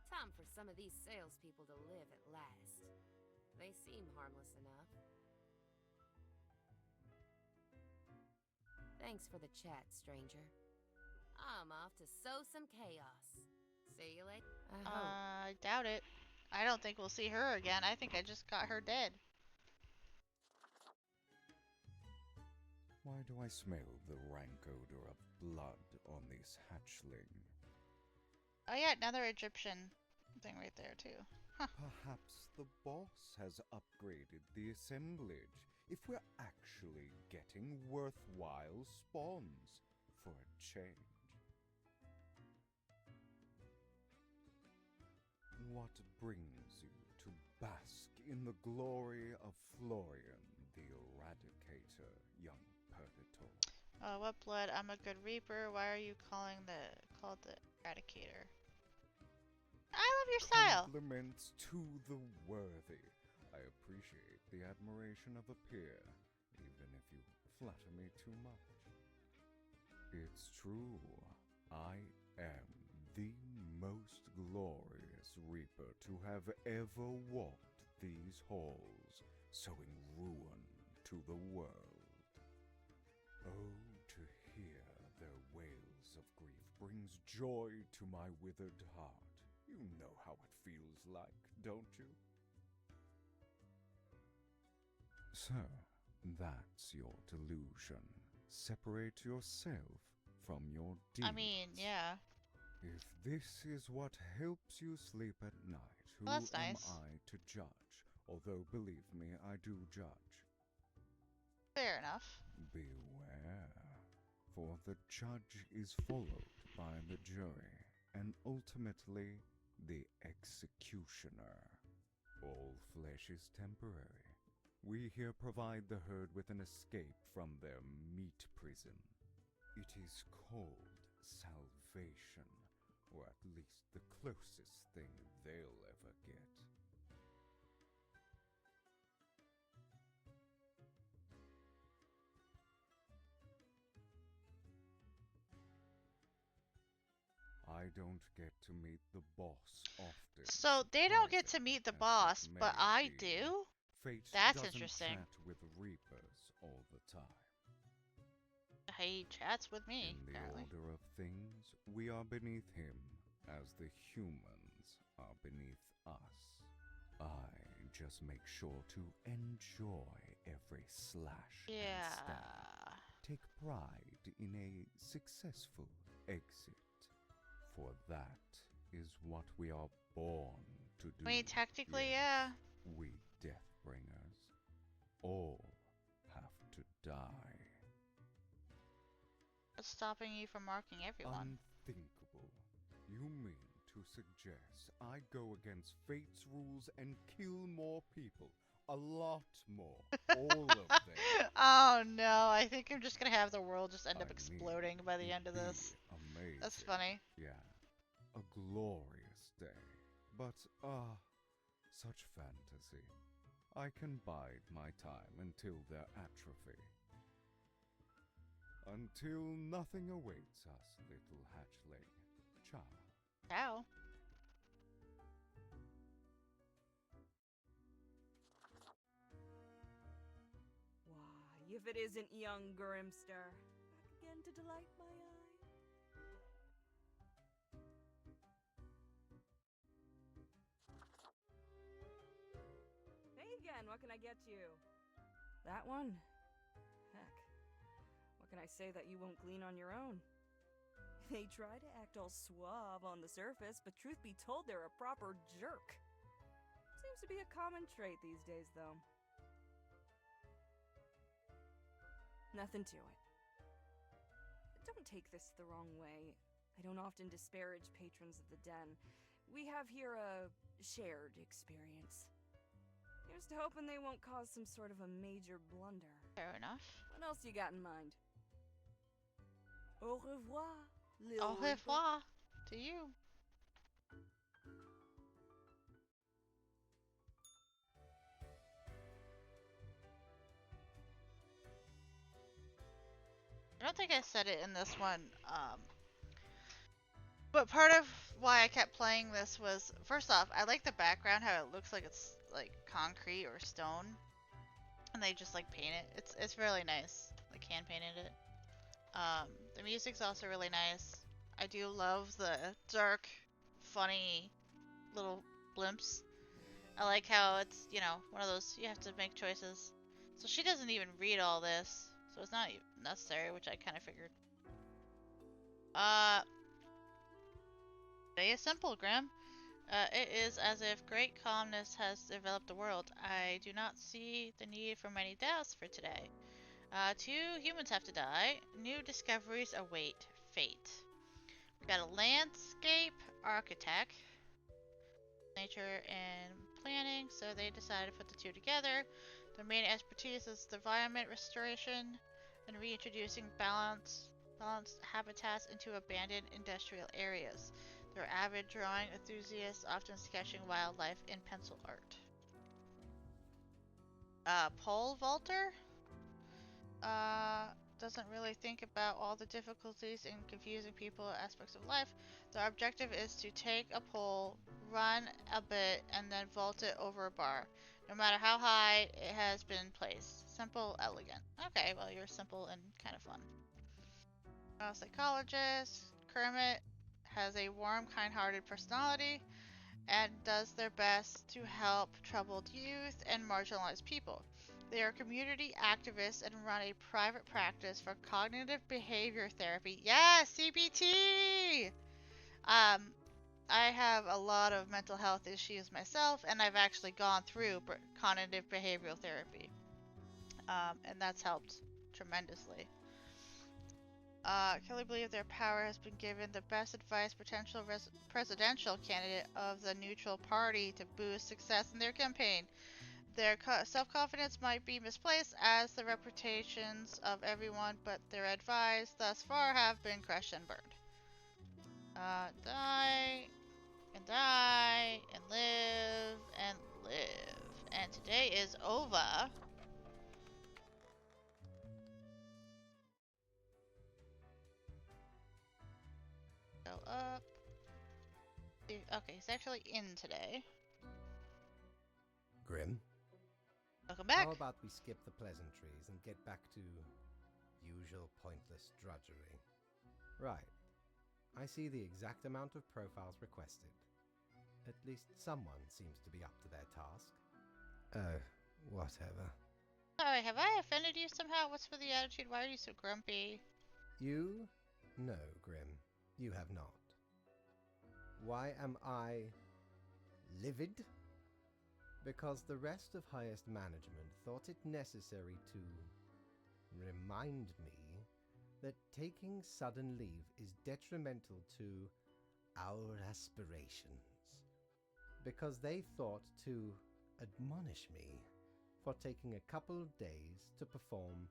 Time for some of these salespeople to live at last. They seem harmless enough. Thanks for the chat, stranger. I'm off to sow some chaos. See you later. I hope. I doubt it. I don't think we'll see her again. I think I just got her dead. Why do I smell the rank odor of blood on this hatchling? Oh yeah, another Egyptian thing right there too. Huh. Perhaps the boss has upgraded the assemblage, if we're actually getting worthwhile spawns for a change. What brings you to bask in the glory of Florian the Eradicator, young Purgator? What blood? I'm a good reaper. Why are you called the Eradicator? I love your style. Compliments to the worthy. I appreciate the admiration of a peer, even if you flatter me too much. It's true. I am the most glorious reaper to have ever walked these halls, sowing ruin to the world. Oh, to hear their wails of grief brings joy to my withered heart. You know how it feels like, don't you? So, that's your delusion. Separate yourself from your deeds. I mean, yeah. If this is what helps you sleep at night, who Well, that's am nice. I to judge? Although, believe me, I do judge. Fair enough. Beware, for the judge is followed by the jury, and ultimately the executioner. All flesh is temporary. We here provide the herd with an escape from their meat prison. It is called salvation, or at least the closest thing they'll ever get. I don't get to meet the boss often. So they don't get to surprising meet the as that boss, but may I be. do? Fate That's doesn't interesting. chat with reapers all the time. He chats with me, In the apparently. order of things, we are beneath him, as the humans are beneath us. I just make sure to enjoy every slash and stab. Yeah. Take pride in a successful exit. For that is what we are born to do. I mean, technically, yes. yeah. We Deathbringers all have to die. What's stopping you from marking everyone? Unthinkable. You mean to suggest I go against fate's rules and kill more people? A lot more. All of them. Oh no, I think I'm just gonna have the world just end I up mean, exploding by the end of it'd this. be Amazing. That's funny. Yeah. A glorious day. But, such fantasy. I can bide my time until their atrophy. Until nothing awaits us, little hatchling. Ciao. Ciao. Why, if it isn't young Grimster, back again to delight my eye. Hey again, what can I get you? That one? Heck, what can I say that you won't glean on your own? They try to act all suave on the surface, but truth be told, they're a proper jerk. Seems to be a common trait these days, though. Nothing to it. Don't take this the wrong way. I don't often disparage patrons of the den. We have here a shared experience. Here's to hoping they won't cause some sort of a major blunder. Fair enough. What else you got in mind? Au revoir, Au little Reaper. revoir to you. I don't think I said it in this one, but part of why I kept playing this was, first off, I like the background, how it looks like it's like concrete or stone, and they just like paint it. It's really nice. Like hand painted it. The music's also really nice. I do love the dark, funny little blimps. I like how it's, you know, one of those, you have to make choices. So she doesn't even read all this, so it's not even necessary, which I kind of figured. Today is simple, Grim. It is as if great calmness has developed the world. I do not see the need for many deaths for today. 2 humans have to die. New discoveries await fate. We got a landscape architect, nature and planning, so they decided to put the 2 together. Their main expertise is environment restoration and reintroducing balanced habitats into abandoned industrial areas. They're avid drawing enthusiasts, often sketching wildlife in pencil art. Pole vaulter? Doesn't really think about all the difficulties and confusing people aspects of life. Their objective is to take a pole, run a bit, and then vault it over a bar, no matter how high it has been placed. Simple, elegant. Okay, well, you're simple and kind of fun. Psychologist Kermit has a warm, kind-hearted personality and does their best to help troubled youth and marginalized people. They are community activists and run a private practice for cognitive behavior therapy. Yeah, CBT! I have a lot of mental health issues myself, and I've actually gone through cognitive behavioral therapy. And that's helped tremendously. Kelly believes their power has been given the best advice potential presidential candidate of the neutral party to boost success in their campaign. Their self-confidence might be misplaced as the reputations of everyone but their advice thus far have been crushed and burned. Die, and die, and live, and live. And today is over. Go up. Okay, he's actually in today. Grim, Welcome back. how about we skip the pleasantries and get back to usual pointless drudgery? Right. I see the exact amount of profiles requested. At least someone seems to be up to their task. Oh, whatever. Sorry, have I offended you somehow? What's with the attitude? Why are you so grumpy? You? No, Grim, you have not. Why am I livid? Because the rest of highest management thought it necessary to remind me that taking sudden leave is detrimental to our aspirations. Because they thought to admonish me for taking a couple of days to perform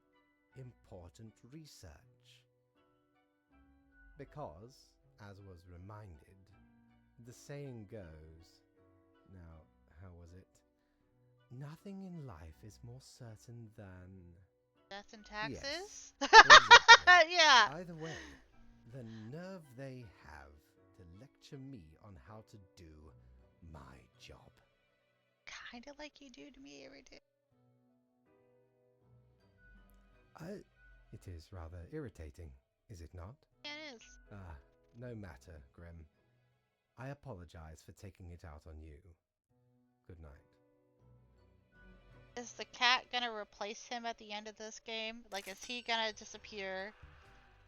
important research. Because, as was reminded, the saying goes, now, how was it? Nothing in life is more certain than... Death and taxes? Yes, exactly. Yeah. Either way, the nerve they have to lecture me on how to do my job. Kinda like you do to me every day. It is rather irritating, is it not? Yeah, it is. No matter, Grim. I apologize for taking it out on you. Good night. Is the cat gonna replace him at the end of this game? Like, is he gonna disappear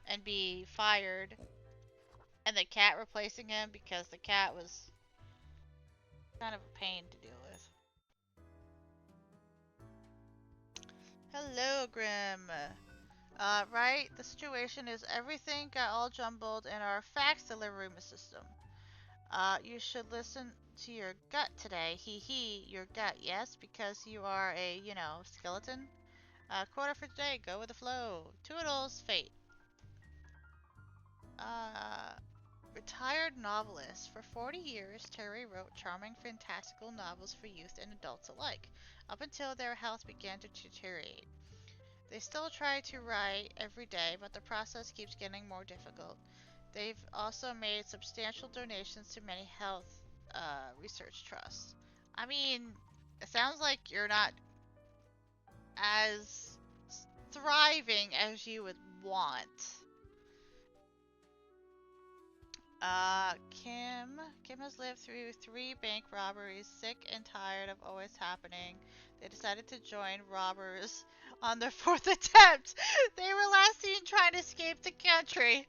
and be fired? And the cat replacing him because the cat was kind of a pain to deal with. Hello, Grim. Right? The situation is everything got all jumbled in our fax delivery system. You should listen to your gut today. Hee, your gut, yes? Because you are a, skeleton? Quarter for today, go with the flow. Toodles, fate. Retired novelist. For 40 years, Terry wrote charming, fantastical novels for youth and adults alike, up until their health began to deteriorate. They still try to write every day, but the process keeps getting more difficult. They've also made substantial donations to many health research trusts. I mean, it sounds like you're not as thriving as you would want. Kim has lived through 3 bank robberies, sick and tired of always happening. They decided to join robbers on their 4th attempt. They were last seen trying to escape the country.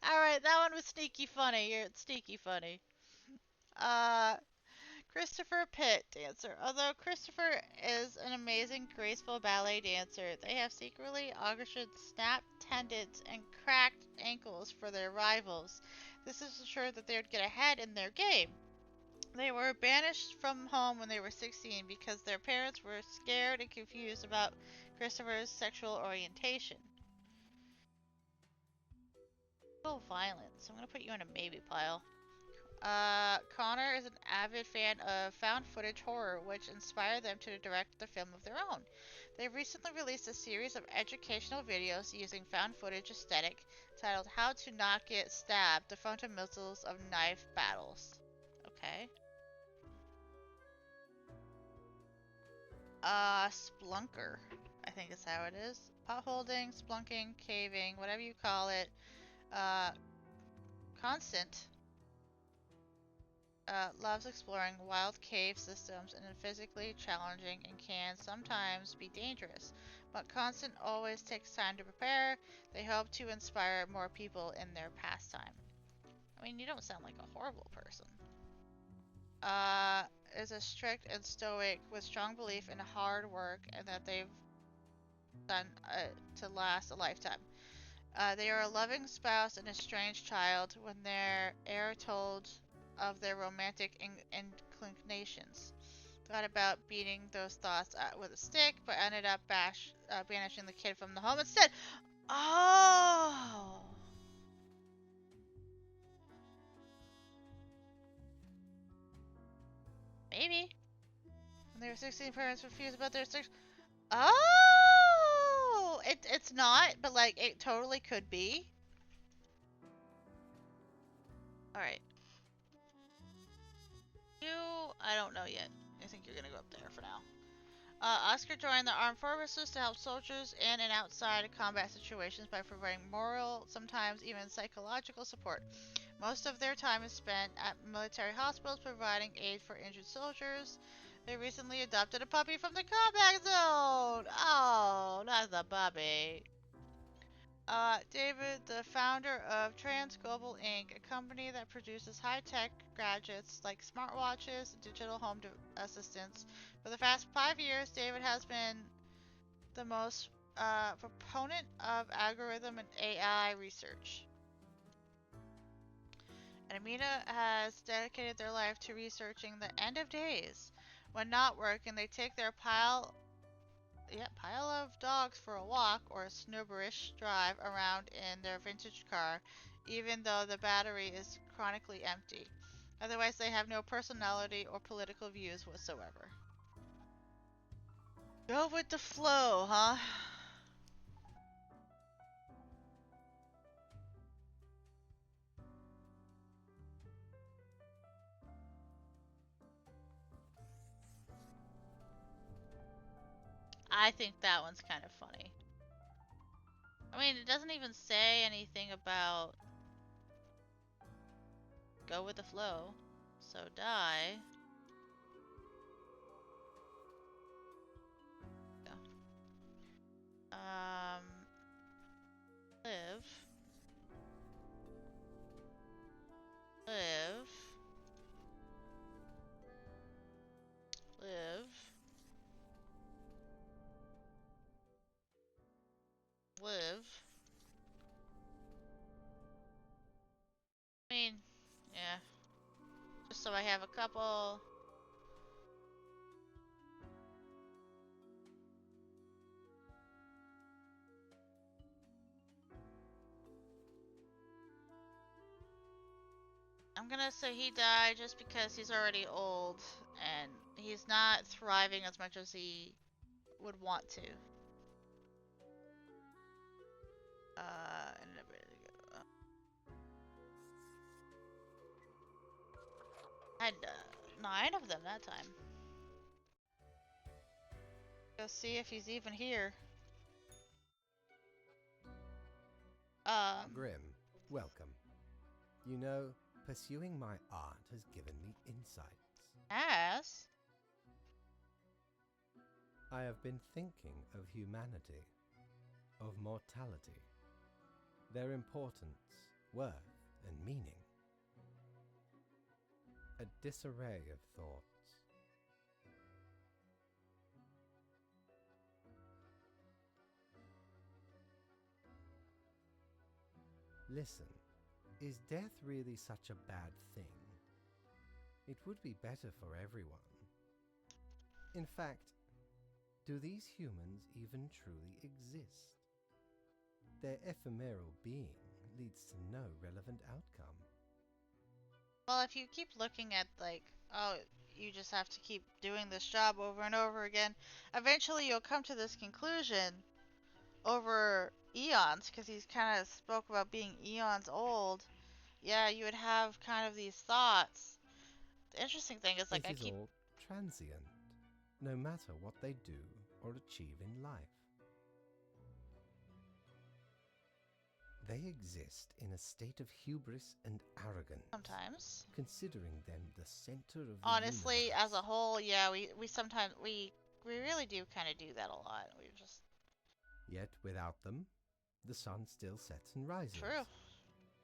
Alright, that one was sneaky funny. You're sneaky funny. Christopher Pitt, dancer. Although Christopher is an amazing, graceful ballet dancer, they have secretly auctioned snapped tendons and cracked ankles for their rivals. This is ensured that they would get ahead in their game. They were banished from home when they were 16 because their parents were scared and confused about Christopher's sexual orientation. A little violent, so I'm gonna put you in a maybe pile. Connor is an avid fan of found footage horror, which inspired them to direct the film of their own. They recently released a series of educational videos using found footage aesthetic titled How to Not Get Stabbed, the Fundamentals of Knife Battles. Okay. Splunker, I think is how it is. Potholding, splunking, caving, whatever you call it. Constant. Loves exploring wild cave systems and is physically challenging and can sometimes be dangerous, but Constant always takes time to prepare. They hope to inspire more people in their pastime. I mean, you don't sound like a horrible person. Is a strict and stoic with strong belief in hard work and that they've son to last a lifetime. They are a loving spouse and a strange child when their heir told of their romantic inclinations. Thought about beating those thoughts with a stick, but ended up banishing the kid from the home instead. Oh! Maybe. When they were 16, parents refused about their sex. Oh! It's not, but like it totally could be. Alright. I don't know yet. I think you're gonna go up there for now. Oscar joined the armed forces to help soldiers in and outside combat situations by providing moral, sometimes even psychological support. Most of their time is spent at military hospitals providing aid for injured soldiers. They recently adopted a puppy from the combat zone! Oh, not the puppy. David, the founder of Trans Global Inc., a company that produces high-tech gadgets like smartwatches and digital home assistants. For the past 5 years, David has been the most proponent of algorithm and AI research. And Amina has dedicated their life to researching the end of days. When not working, they take their pile of dogs for a walk or a snooberish drive around in their vintage car, even though the battery is chronically empty. Otherwise, they have no personality or political views whatsoever. Go with the flow, huh? I think that one's kind of funny. I mean, it doesn't even say anything about go with the flow. So die. Go. Live. Live. Live. Live. I mean, yeah. Just so I have a couple. I'm gonna say he died just because he's already old and he's not thriving as much as he would want to. I had 9 of them that time. Go see if he's even here. Grim, welcome. You know, pursuing my art has given me insights. Yes? I have been thinking of humanity, of mortality, their importance, worth, and meaning. A disarray of thoughts. Listen, is death really such a bad thing? It would be better for everyone. In fact, do these humans even truly exist? Their ephemeral being leads to no relevant outcome. Well, if you keep looking at, like, oh, you just have to keep doing this job over and over again, eventually you'll come to this conclusion over eons, because he's kind of spoke about being eons old. Yeah, you would have kind of these thoughts. The interesting thing is, like, it I is keep... all transient, no matter what they do or achieve in life. They exist in a state of hubris and arrogance. Sometimes. Considering them the center of the Honestly, universe. as a whole, yeah, we sometimes, we really do kind of do that a lot. We just... Yet without them, the sun still sets and rises. True.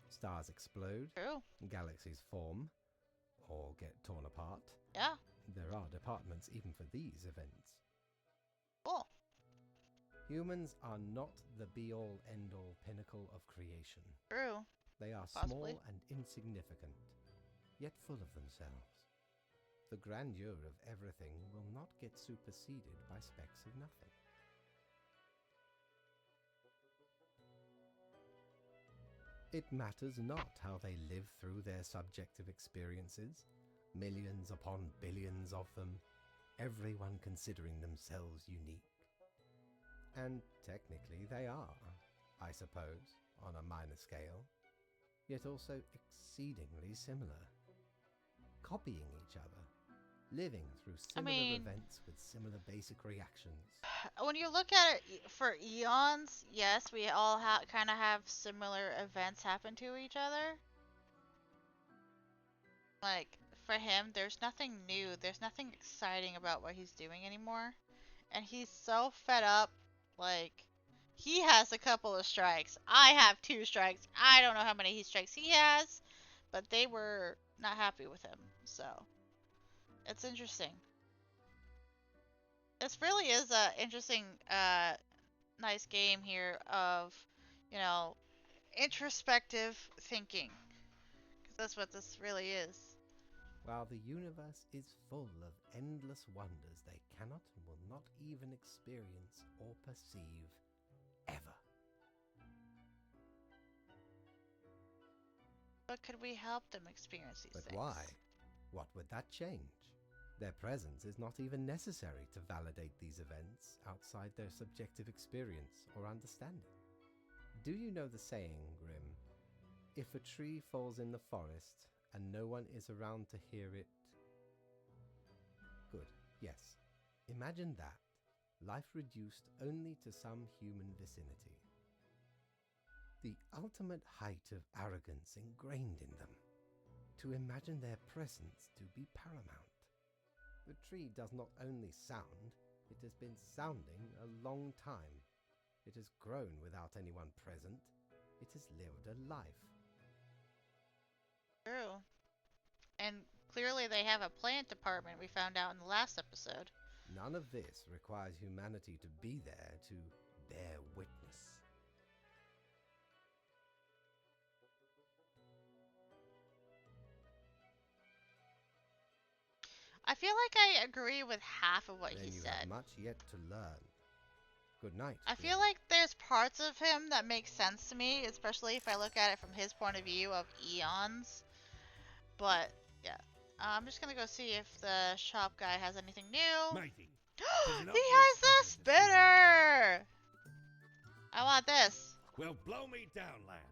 Stars explode. True. Galaxies form. Or get torn apart. Yeah. There are departments even for these events. Cool. Humans are not the be-all, end-all pinnacle of creation. True. They are Possibly. small and insignificant, yet full of themselves. The grandeur of everything will not get superseded by specks of nothing. It matters not how they live through their subjective experiences, millions upon billions of them, everyone considering themselves unique. And technically they are, I suppose, on a minor scale, yet also exceedingly similar. Copying each other, living through similar events with similar basic reactions. When you look at it for eons, yes, we all kind of have similar events happen to each other. Like, for him, there's nothing new, there's nothing exciting about what he's doing anymore. And he's so fed up, like, he has a couple of strikes. I have 2 strikes. I don't know how many strikes he has, but they were not happy with him, so it's interesting. This really is a interesting, nice game here of, you know, introspective thinking. Because that's what this really is. While the universe is full of endless wonders they cannot and will not even experience or perceive ever. But could we help them experience these But things? why? What would that change? Their presence is not even necessary to validate these events outside their subjective experience or understanding. Do you know the saying, Grim? If a tree falls in the forest and no one is around to hear it... Good, yes. Imagine that. Life reduced only to some human vicinity. The ultimate height of arrogance ingrained in them. To imagine their presence to be paramount. The tree does not only sound, it has been sounding a long time. It has grown without anyone present. It has lived a life. True. And clearly they have a plant department we found out in the last episode. None of this requires humanity to be there to bear witness. I feel like I agree with half of what Then he you said. have much yet to learn. Good night. I feel like there's parts of him that make sense to me, especially if I look at it from his point of view of eons. But, yeah. I'm just gonna go see if the shop guy has anything new. Mighty. He has the spinner! I want this. Well, blow me down, lad.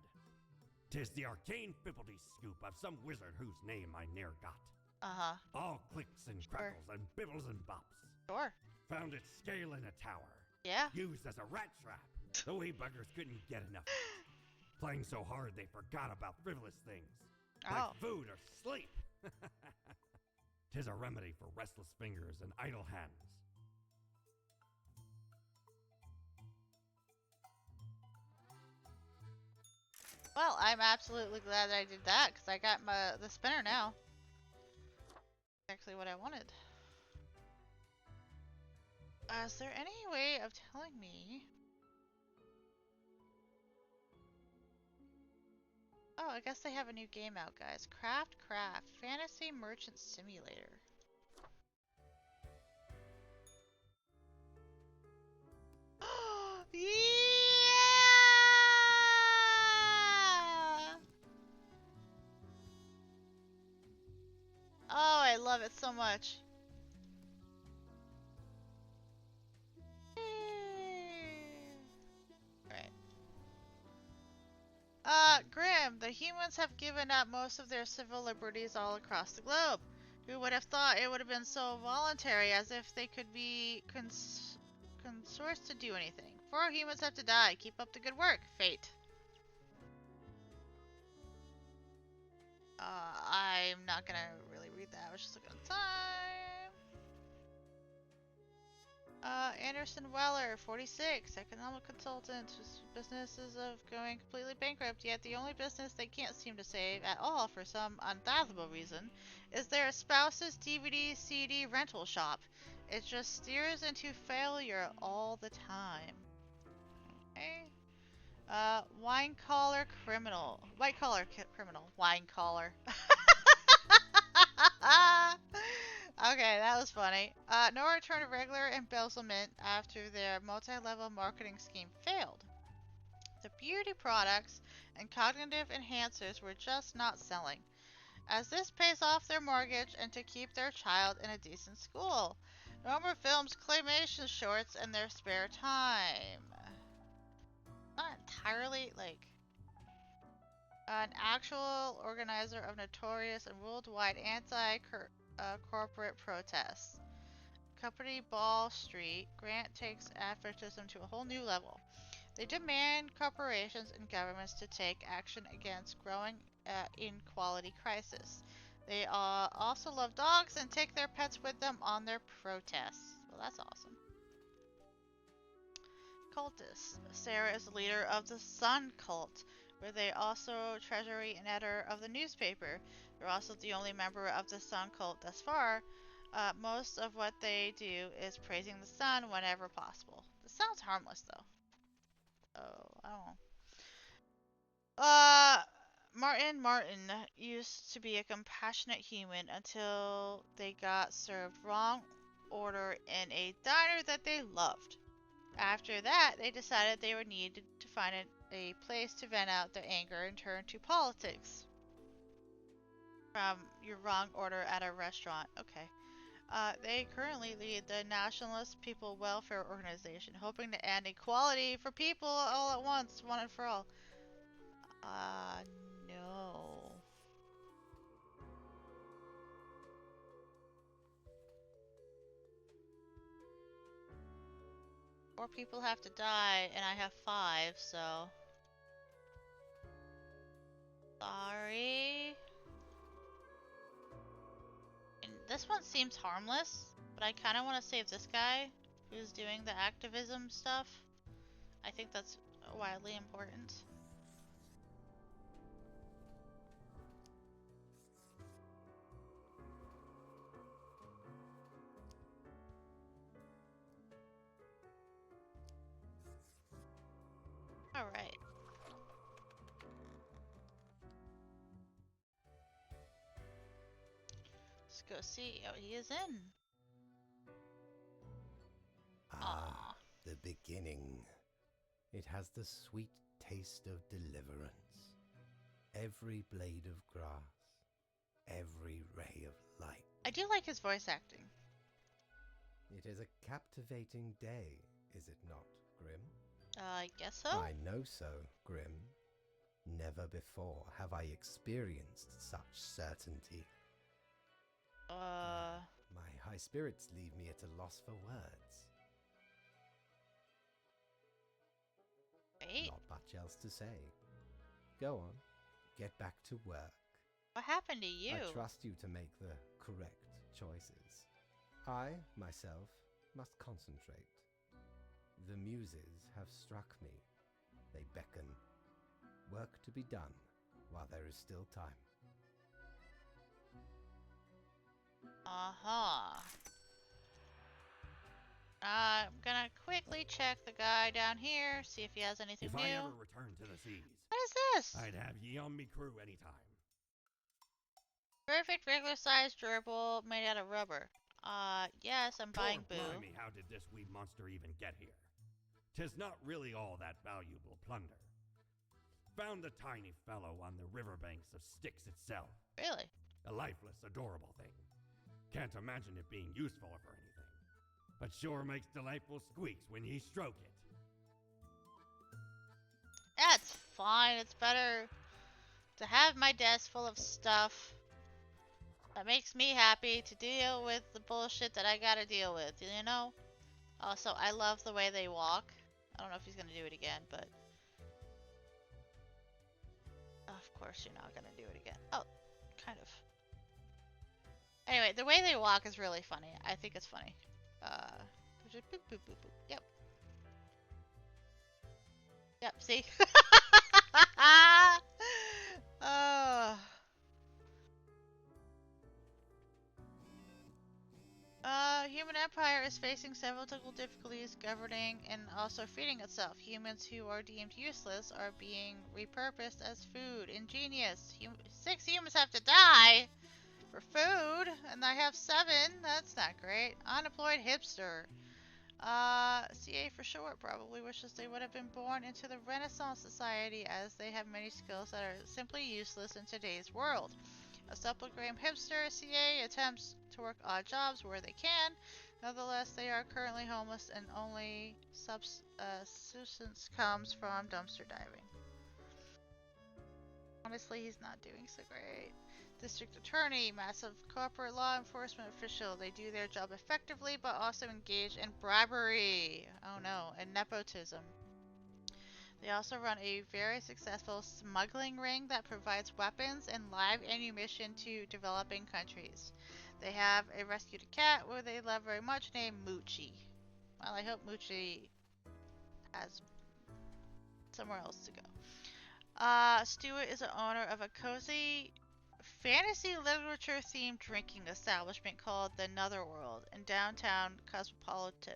'Tis the arcane fibbledy scoop of some wizard whose name I ne'er got. Uh-huh. All clicks and crackles and bibbles and bops. Sure. Found it scale in a tower. Yeah. Used as a rat trap. The wee buggers couldn't get enough. Playing so hard they forgot about frivolous things. Like food or sleep. 'Tis a remedy for restless fingers and idle hands. Well, I'm absolutely glad that I did that, because I got the spinner now. Exactly what I wanted. Is there any way of telling me? Oh, I guess they have a new game out, guys. Craft Fantasy Merchant Simulator. Yeah! Oh, I love it so much. Grim, the humans have given up most of their civil liberties all across the globe. Who would have thought it would have been so voluntary, as if they could be consorts to do anything? 4 humans have to die. Keep up the good work, Fate. I'm not gonna really read that. I was just looking at the time. Anderson Weller, 46, economic consultant. Businesses of going completely bankrupt, yet the only business they can't seem to save at all for some unfathomable reason is their spouse's DVD CD rental shop. It just steers into failure all the time. Wine collar criminal. White collar criminal. Wine collar. Okay, that was funny. No return of regular embezzlement after their multi-level marketing scheme failed. The beauty products and cognitive enhancers were just not selling, as this pays off their mortgage and to keep their child in a decent school. Norma films claymation shorts in their spare time. Not entirely, like, an actual organizer of notorious and worldwide anti-corporate protests. Company Ball Street, Grant takes advertism to a whole new level. They demand corporations and governments to take action against growing inequality crisis. They also love dogs and take their pets with them on their protests. Well, that's awesome. Cultists. Sarah is the leader of the Sun Cult, where they also treasury and editor of the newspaper. They're also the only member of the Sun Cult thus far. Most of what they do is praising the sun whenever possible. This sounds harmless, though. Oh, I don't know. Martin used to be a compassionate human until they got served wrong order in a diner that they loved. After that, they decided they would need to find a place to vent out their anger and turn to politics. From your wrong order at a restaurant. Okay. They currently lead the Nationalist People Welfare Organization, hoping to end equality for people all at once, one and for all. No. Four people have to die, and I have 5, so... Sorry. And this one seems harmless, but I kind of want to save this guy who's doing the activism stuff. I think that's wildly important. Alright. Let's go see what he is in. Ah, the beginning. It has the sweet taste of deliverance. Every blade of grass, every ray of light. I do like his voice acting. It is a captivating day, is it not, Grim? I guess so. I know so, Grim. Never before have I experienced such certainty. My high spirits leave me at a loss for words. Wait. Not much else to say. Go on, get back to work. What happened to you? I trust you to make the correct choices. I, myself, must concentrate. The muses have struck me. They beckon. Work to be done while there is still time. I'm gonna quickly check the guy down here, see if he has anything If new. I ever return to the seas, What is this? I'd have ye on me crew anytime. Perfect regular size durable made out of rubber. Yes, I'm buying Boo. Blimey, how did this wee monster even get here? 'Tis not really all that valuable plunder. Found the tiny fellow on the riverbanks of Styx itself. Really? A lifeless, adorable thing. Can't imagine it being useful for anything. But sure makes delightful squeaks when ye stroke it. That's fine. It's better to have my desk full of stuff that makes me happy to deal with the bullshit that I gotta deal with, you know? Also, I love the way they walk. I don't know if he's gonna do it again, but... Of course you're not gonna do it again. Oh, kind of. Anyway, the way they walk is really funny. I think it's funny. Just boop, boop, boop, boop. Yep. Yep, see? Human Empire is facing several difficulties governing and also feeding itself. Humans who are deemed useless are being repurposed as food. Ingenious. 6 humans have to die for food, and I have 7. That's not great. Unemployed hipster. CA for short probably wishes they would have been born into the Renaissance Society, as they have many skills that are simply useless in today's world. A supplegram hipster, CA attempts to work odd jobs where they can. Nonetheless, they are currently homeless and only subsistence comes from dumpster diving. Honestly, he's not doing so great. District Attorney, massive corporate law enforcement official. They do their job effectively, but also engage in bribery. Oh no, and nepotism. They also run a very successful smuggling ring that provides weapons and live ammunition to developing countries. They have a rescued cat who they love very much named Moochie. Well, I hope Moochie has somewhere else to go. Stewart is the owner of a cozy fantasy literature themed drinking establishment called the Netherworld in downtown Cosmopolitan.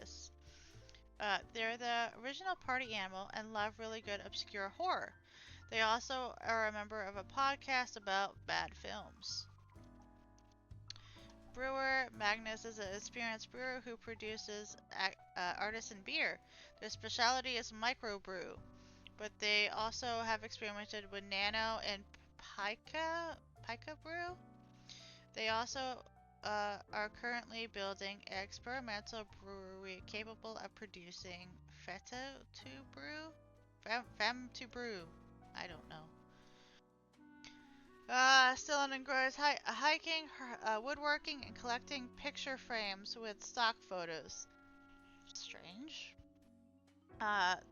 They're the original party animal and love really good obscure horror. They also are a member of a podcast about bad films. Brewer Magnus is an experienced brewer who produces artisan beer. Their specialty is microbrew, but they also have experimented with nano and pica brew. They also are currently building an experimental brewery capable of producing feta to brew? Femme to brew. I don't know. Still enjoys hiking, woodworking, and collecting picture frames with stock photos. Strange.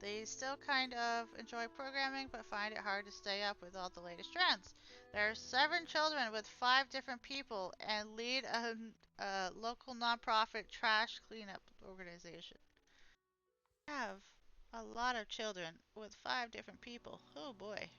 They still kind of enjoy programming, but find it hard to stay up with all the latest trends. There are 7 children with 5 different people and lead a local nonprofit trash cleanup organization. Have a lot of children with 5 different people. Oh boy.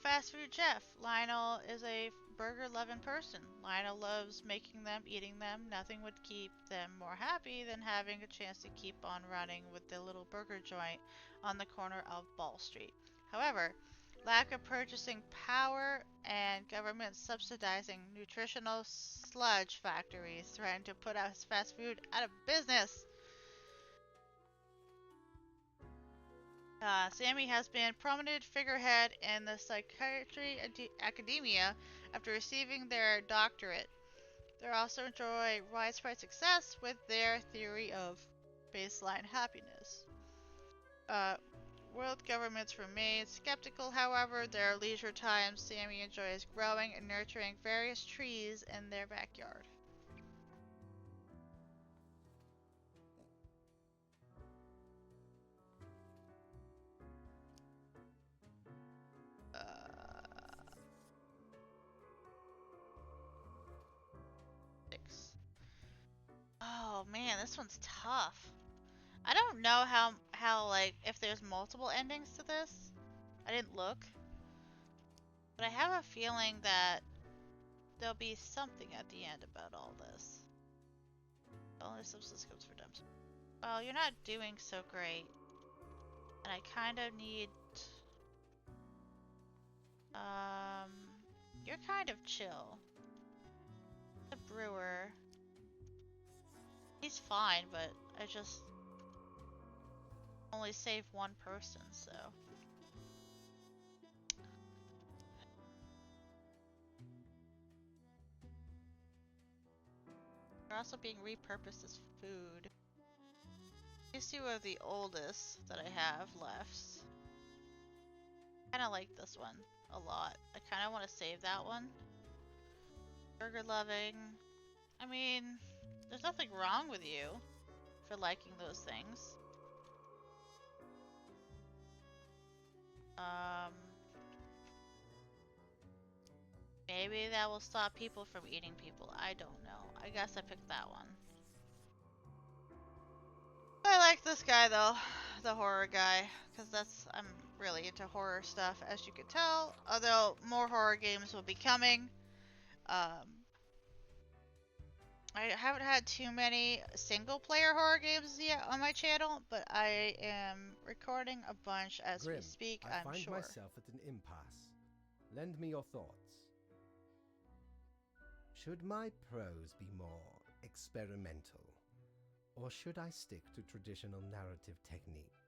Fast food chef. Lionel is a burger-loving person. Lionel loves making them, eating them. Nothing would keep them more happy than having a chance to keep on running with the little burger joint on the corner of Ball Street. However, lack of purchasing power and government subsidizing nutritional sludge factories threaten to put out fast food out of business. Sammy has been prominent figurehead in the psychiatry academia after receiving their doctorate. They also enjoy widespread success with their theory of baseline happiness. World governments remain skeptical, however. Their leisure time, Sammy enjoys growing and nurturing various trees in their backyard. Oh man, this one's tough. I don't know how like if there's multiple endings to this. I didn't look. But I have a feeling that there'll be something at the end about all this. Only substance comes for them. Well, you're not doing so great. And I kind of need you're kind of chill. The brewer. He's fine, but I just only saved 1 person, so. They're also being repurposed as food. These 2 are the oldest that I have left. I kinda like this one a lot. I kinda want to save that one. Burger loving. I mean, there's nothing wrong with you for liking those things. Maybe that will stop people from eating people. I don't know. I guess I picked that one. I like this guy though, the horror guy, because I'm really into horror stuff, as you can tell. Although more horror games will be coming. I haven't had too many single-player horror games yet on my channel, but I am recording a bunch as we Grim, speak, I I'm find sure. myself at an impasse. Lend me your thoughts. Should my prose be more experimental, or should I stick to traditional narrative techniques?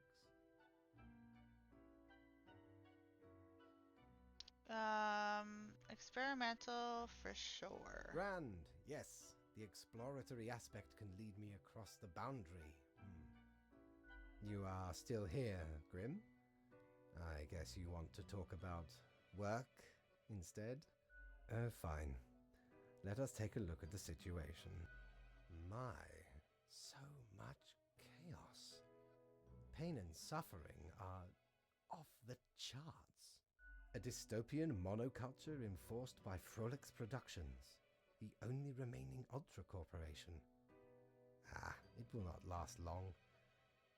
Experimental for sure. Grand, yes. The exploratory aspect can lead me across the boundary. You are still here, Grim? I guess you want to talk about work instead? Oh, fine. Let us take a look at the situation. My, so much chaos. Pain and suffering are off the charts. A dystopian monoculture enforced by Frolix Productions, the only remaining Ultra Corporation. It will not last long.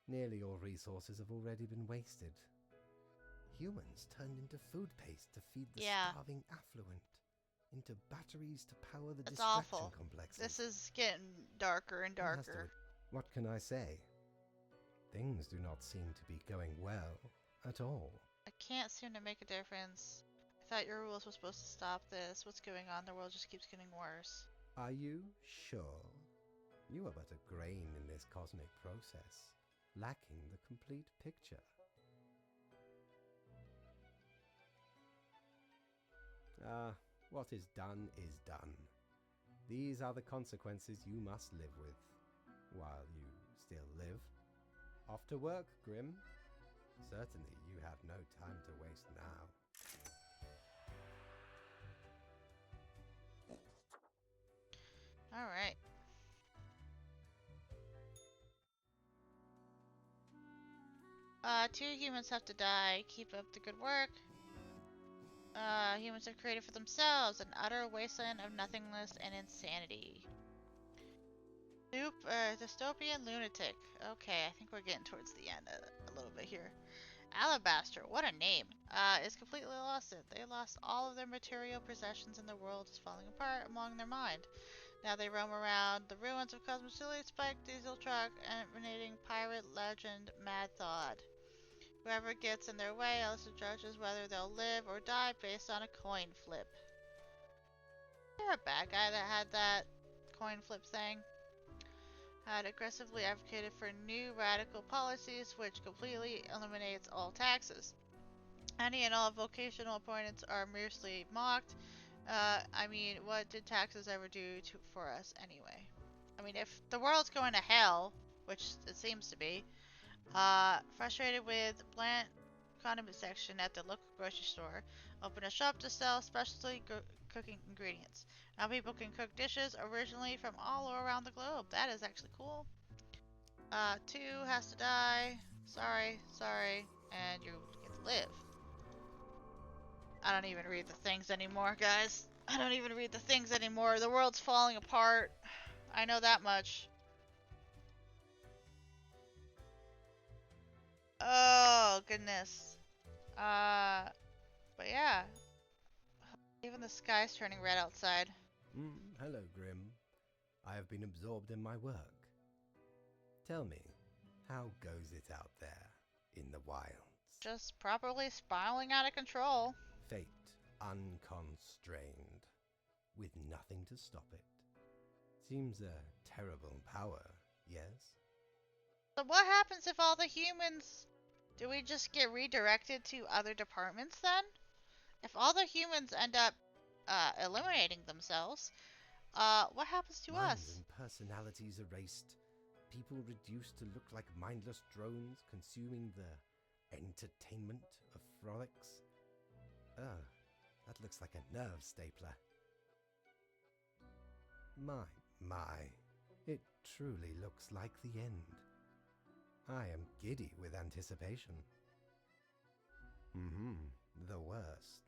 Nearly all resources have already been wasted. Humans turned into food paste to feed the starving affluent, into batteries to power the It's distraction awful. complexes. This is getting darker and darker. What can I say? Things do not seem to be going well at all. I can't seem to make a difference. I thought your rules were supposed to stop this. What's going on? The world just keeps getting worse. Are you sure? You are but a grain in this cosmic process, lacking the complete picture. What is done is done. These are the consequences you must live with, while you still live. Off to work, Grim. Certainly you have no time to waste now. Alright. Two humans have to die. Keep up the good work. Humans have created for themselves an utter wasteland of nothingness and insanity. Dystopian lunatic. Okay, I think we're getting towards the end a little bit here. Alabaster, what a name. Is completely lost it. They lost all of their material possessions and the world is falling apart among their mind. Now they roam around the ruins of Cosmocili Spike Diesel Truck, emanating pirate legend Mad Thawed. Whoever gets in their way also judges whether they'll live or die based on a coin flip. Is there a bad guy that had that coin flip thing? Had aggressively advocated for new radical policies which completely eliminates all taxes. Any and all vocational appointments are merely mocked. I mean, what did taxes ever do for us anyway? I mean, if the world's going to hell, which it seems to be, frustrated with bland condiment section at the local grocery store, open a shop to sell specialty cooking ingredients. Now people can cook dishes originally from all around the globe. That is actually cool. 2 has to die. Sorry, and you get to live. I don't even read the things anymore, guys. I don't even read the things anymore. The world's falling apart. I know that much. Oh, goodness. But yeah. Even the sky's turning red outside. Hello, Grim. I have been absorbed in my work. Tell me, how goes it out there in the wilds? Just properly spiraling out of control. Fate unconstrained, with nothing to stop it. Seems a terrible power, yes? So what happens if all the humans... Do we just get redirected to other departments then? If all the humans end up eliminating themselves, what happens to Minds us? and personalities erased, people reduced to look like mindless drones consuming the entertainment of frolics. That looks like a nerve stapler. My, it truly looks like the end. I am giddy with anticipation. The worst.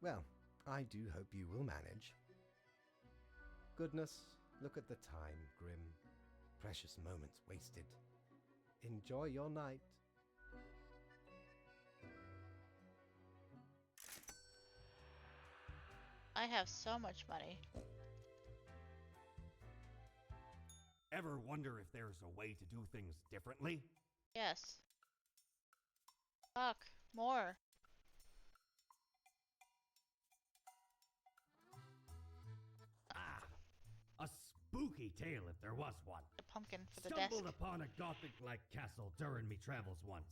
Well, I do hope you will manage. Goodness, look at the time, Grim. Precious moments wasted. Enjoy your night. I have so much money. Ever wonder if there's a way to do things differently? Yes. Fuck. More. A spooky tale if there was one. The pumpkin for the desk. Stumbled upon a gothic-like castle during me travels once.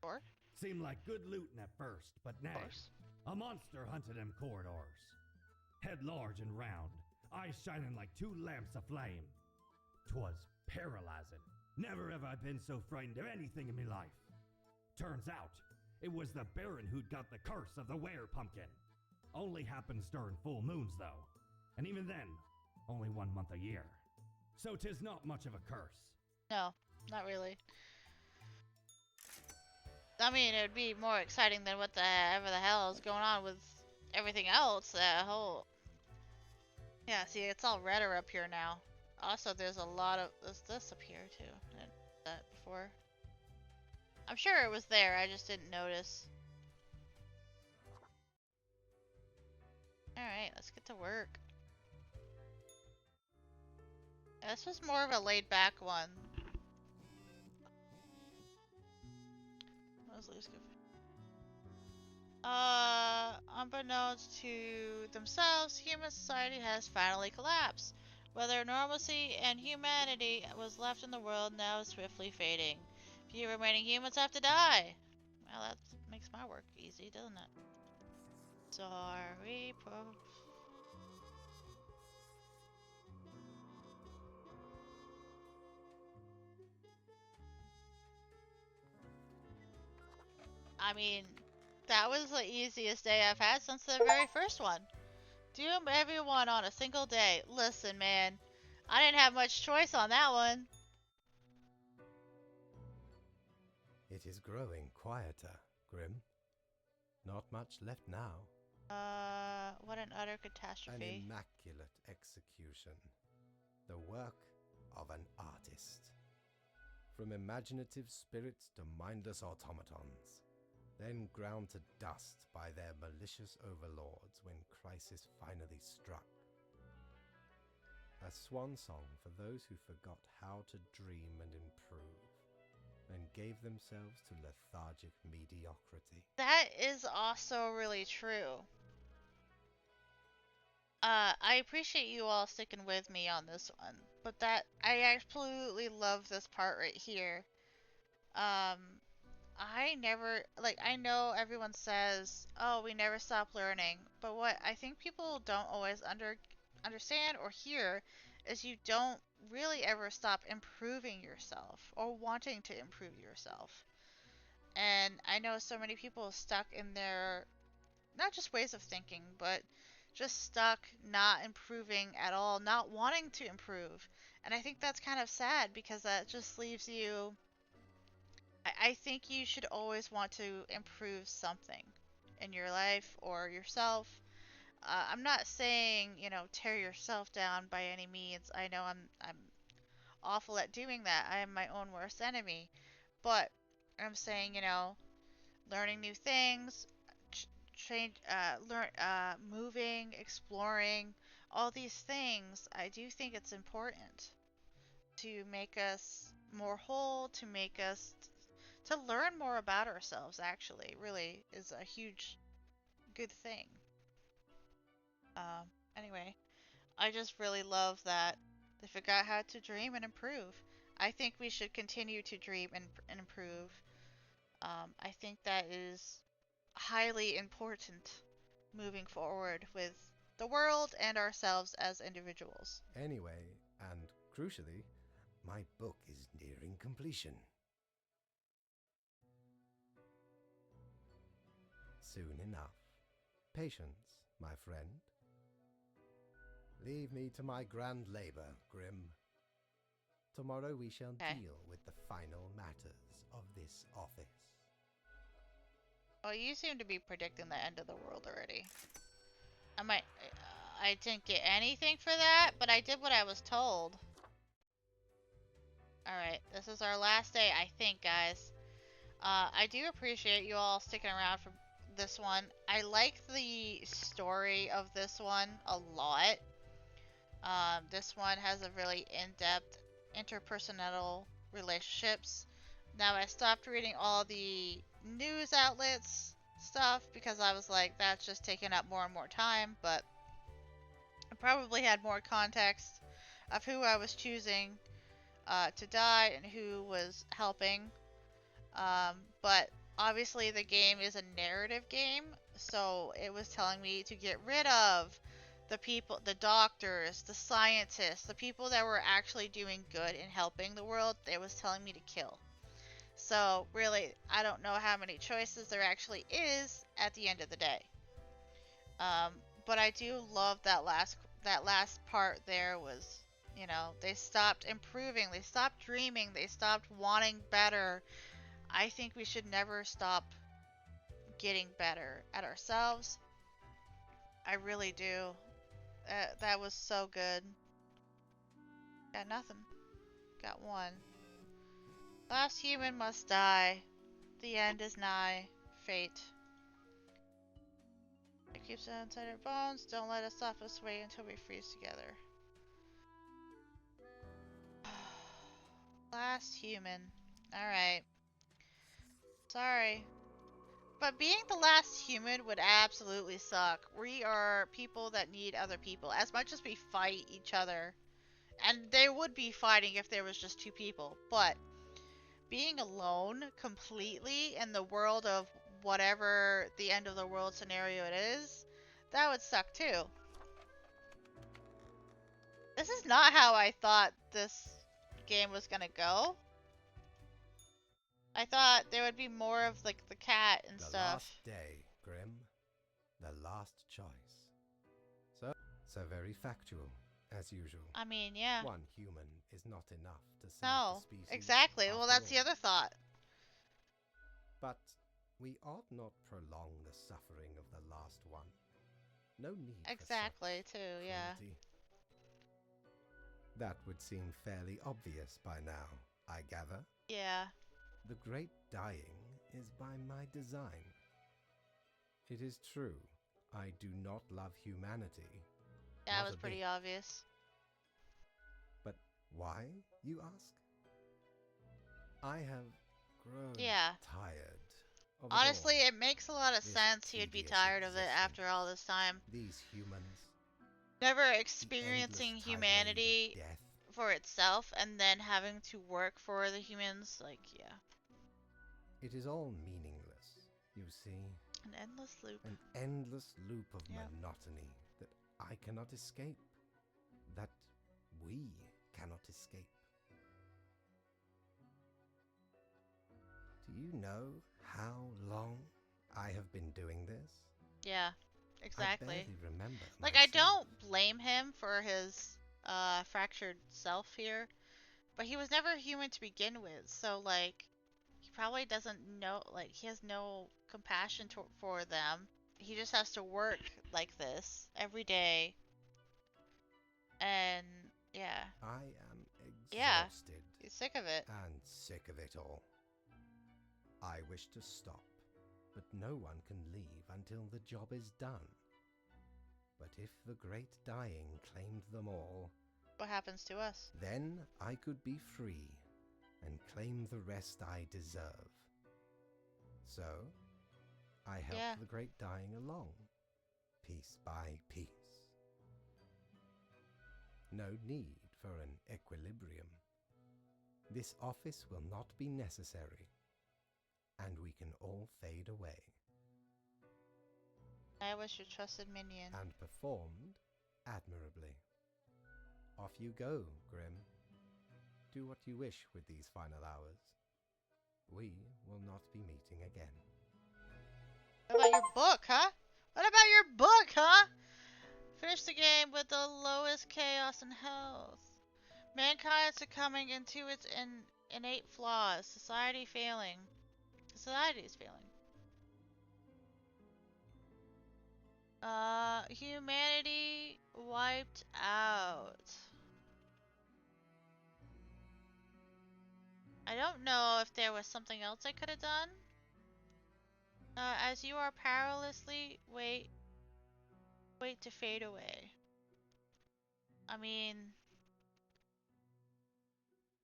Sure. Seemed like good looting at first, but nay. A monster hunted them corridors. Head large and round, eyes shining like two lamps aflame. 'Twas paralyzing. Never have I been so frightened of anything in me life. Turns out, it was the Baron who'd got the curse of the were-pumpkin. Only happens during full moons, though. And even then, only 1 month a year. So 'tis not much of a curse. No, not really. I mean, it would be more exciting than whatever the hell is going on with everything else. That whole... Yeah, see, it's all redder up here now. Also, there's a lot of... There's this up here, too. I didn't know that before. I'm sure it was there, I just didn't notice. Alright, let's get to work. This was more of a laid-back one. What was Luis good for? Unbeknownst to themselves, human society has finally collapsed. Whether normalcy and humanity was left in the world now is swiftly fading. Few remaining humans have to die. Well, that makes my work easy, doesn't it? Sorry, I mean, that was the easiest day I've had since the very first one. Doom everyone on a single day. Listen, man, I didn't have much choice on that one. It is growing quieter, Grim. Not much left now. What an utter An catastrophe. immaculate execution. The work of an artist. From imaginative spirits to mindless automatons. Then ground to dust by their malicious overlords when crisis finally struck. A swan song for those who forgot how to dream and improve, and gave themselves to lethargic mediocrity. That is also really true. I appreciate you all sticking with me on this one, but that I absolutely love this part right here. I never, like, I know everyone says, oh, we never stop learning, but what I think people don't always understand or hear is you don't really ever stop improving yourself or wanting to improve yourself. And I know so many people stuck in their, not just ways of thinking, but just stuck not improving at all, not wanting to improve. And I think that's kind of sad because that just leaves you. I think you should always want to improve something in your life or yourself. I'm not saying, tear yourself down by any means. I know I'm awful at doing that. I am my own worst enemy. But I'm saying, learning new things, moving, exploring, all these things. I do think it's important to make us more whole, to make us to learn more about ourselves. Actually, really is a huge good thing. Anyway, I just really love that they forgot how to dream and improve. I think we should continue to dream and improve. I think that is highly important moving forward with the world and ourselves as individuals. Anyway, and crucially, my book is nearing completion. Soon enough. Patience, my friend. Leave me to my grand labor, Grim. Tomorrow we shall deal with the final matters of this office. Well, you seem to be predicting the end of the world already. I didn't get anything for that, but I did what I was told. Alright, this is our last day, I think, guys. I do appreciate you all sticking around for this one. I like the story of this one a lot. This one has a really in-depth interpersonal relationships. Now I stopped reading all the news outlets stuff because I was like, that's just taking up more and more time, but I probably had more context of who I was choosing to die and who was helping. But obviously the game is a narrative game, so it was telling me to get rid of the people, the doctors, the scientists, the people that were actually doing good and helping the world. It was telling me to kill. So really, I don't know how many choices there actually is at the end of the day. But I do love that last part there was, you know, they stopped improving, they stopped dreaming, they stopped wanting better. I think we should never stop getting better at ourselves. I really do. That was so good. Got nothing. Got one. Last human must die. The end is nigh. Fate. It keeps it inside our bones. Don't let us off us wait until we freeze together. Last human. Alright. Sorry. But being the last human would absolutely suck. We are people that need other people. As much as we fight each other. And they would be fighting if there was just two people. But being alone completely in the world of whatever the end of the world scenario it is, that would suck too. This is not how I thought this game was gonna go. I thought there would be more of like the cat and The stuff. last day, Grim. The last choice. So very factual, as usual. I mean, yeah. One human is not enough to save No, the species. exactly. Well, after that's the all. other thought. But we ought not prolong the suffering of the last one. No need Exactly, for such too, yeah. cruelty. That would seem fairly obvious by now, I gather. Yeah. The great dying is by my design. It is true, I do not love humanity. That Not was a pretty bit. obvious. But why, you ask? I have grown Yeah. tired of it Honestly, all. it makes a lot of This sense he would be tedious tired of it existence. after all this time. These humans, Never the experiencing endless tirade of humanity death. for itself and then having to work for the humans, like, yeah. It is all meaningless, you see. An endless loop. An endless loop of Yep. monotony that I cannot escape. That we cannot escape. Do you know how long I have been doing this? Yeah, I exactly. barely remember. Like, I myself. don't blame him for his fractured self here, but he was never human to begin with, so, like, he probably doesn't know, like, he has no compassion for them. He just has to work like this every day. And, yeah, I am Yeah. exhausted he's sick of it. and sick of it all. I wish to stop, but no one can leave until the job is done. But if the great dying claimed them all, What happens to us? then I could be free and claim the rest I deserve. So, I helped Yeah. the great dying along, piece by piece. No need for an equilibrium. This office will not be necessary, and we can all fade away. I was your trusted minion. And performed admirably. Off you go, Grim. Do what you wish with these final hours. We will not be meeting again. What about your book, huh? What about your book, huh? Finish the game with the lowest chaos and health. Mankind succumbing into its innate flaws. Society failing. Society is failing. Humanity wiped out. I don't know if there was something else I could have done. As you are powerlessly wait to fade away. I mean,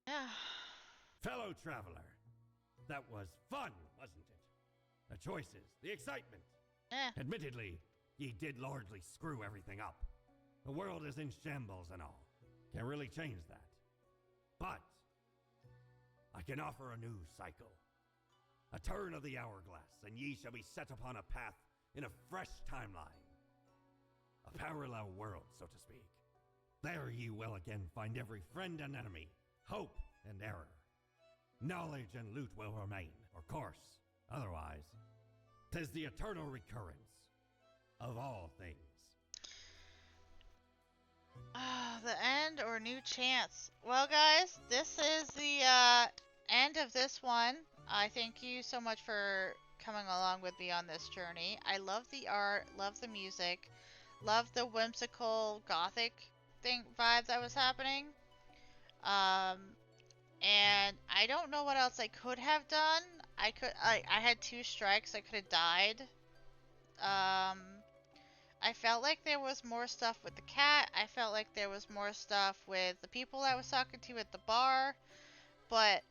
Yeah. Fellow traveler, that was fun, wasn't it? The choices, the excitement. Eh. Admittedly, ye did largely screw everything up. The world is in shambles and all. Can't really change that. But I can offer a new cycle. A turn of the hourglass, and ye shall be set upon a path in a fresh timeline. A parallel world, so to speak. There ye will again find every friend and enemy, hope and error. Knowledge and loot will remain, of course. Otherwise, 'tis the eternal recurrence of all things. The end or new chance. Well, guys, this is the end of this one. I thank you so much for coming along with me on this journey. I love the art, love the music, love the whimsical gothic vibe that was happening. And I don't know what else I could have done. I had 2 strikes. I could have died. I felt like there was more stuff with the cat. I felt like there was more stuff with the people I was talking to at the bar. But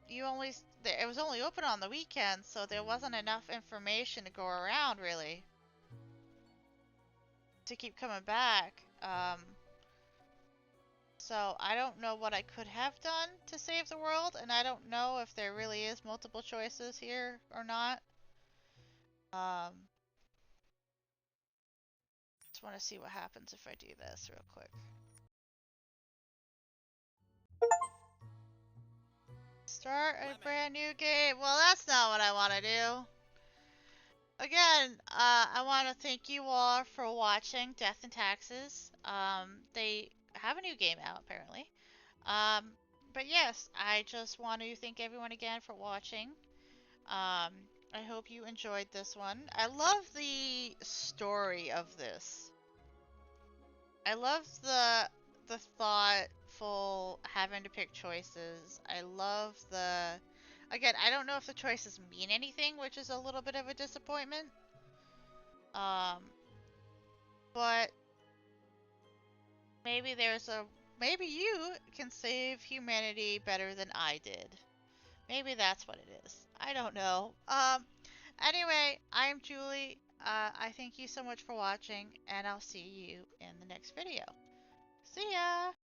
it was only open on the weekends, so there wasn't enough information to go around really to keep coming back. So I don't know what I could have done to save the world, and I don't know if there really is multiple choices here or not. Just want to see what happens if I do this real quick. Start a brand new game. Well, that's not what I want to do. Again, I want to thank you all for watching Death and Taxes. They have a new game out apparently. But yes, I just want to thank everyone again for watching. I hope you enjoyed this one. I love the story of this. I love the thoughtful having to pick choices. I love the... Again, I don't know if the choices mean anything, which is a little bit of a disappointment. But maybe maybe you can save humanity better than I did. Maybe that's what it is. I don't know. Anyway, I'm Julie. I thank you so much for watching, and I'll see you in the next video. See ya!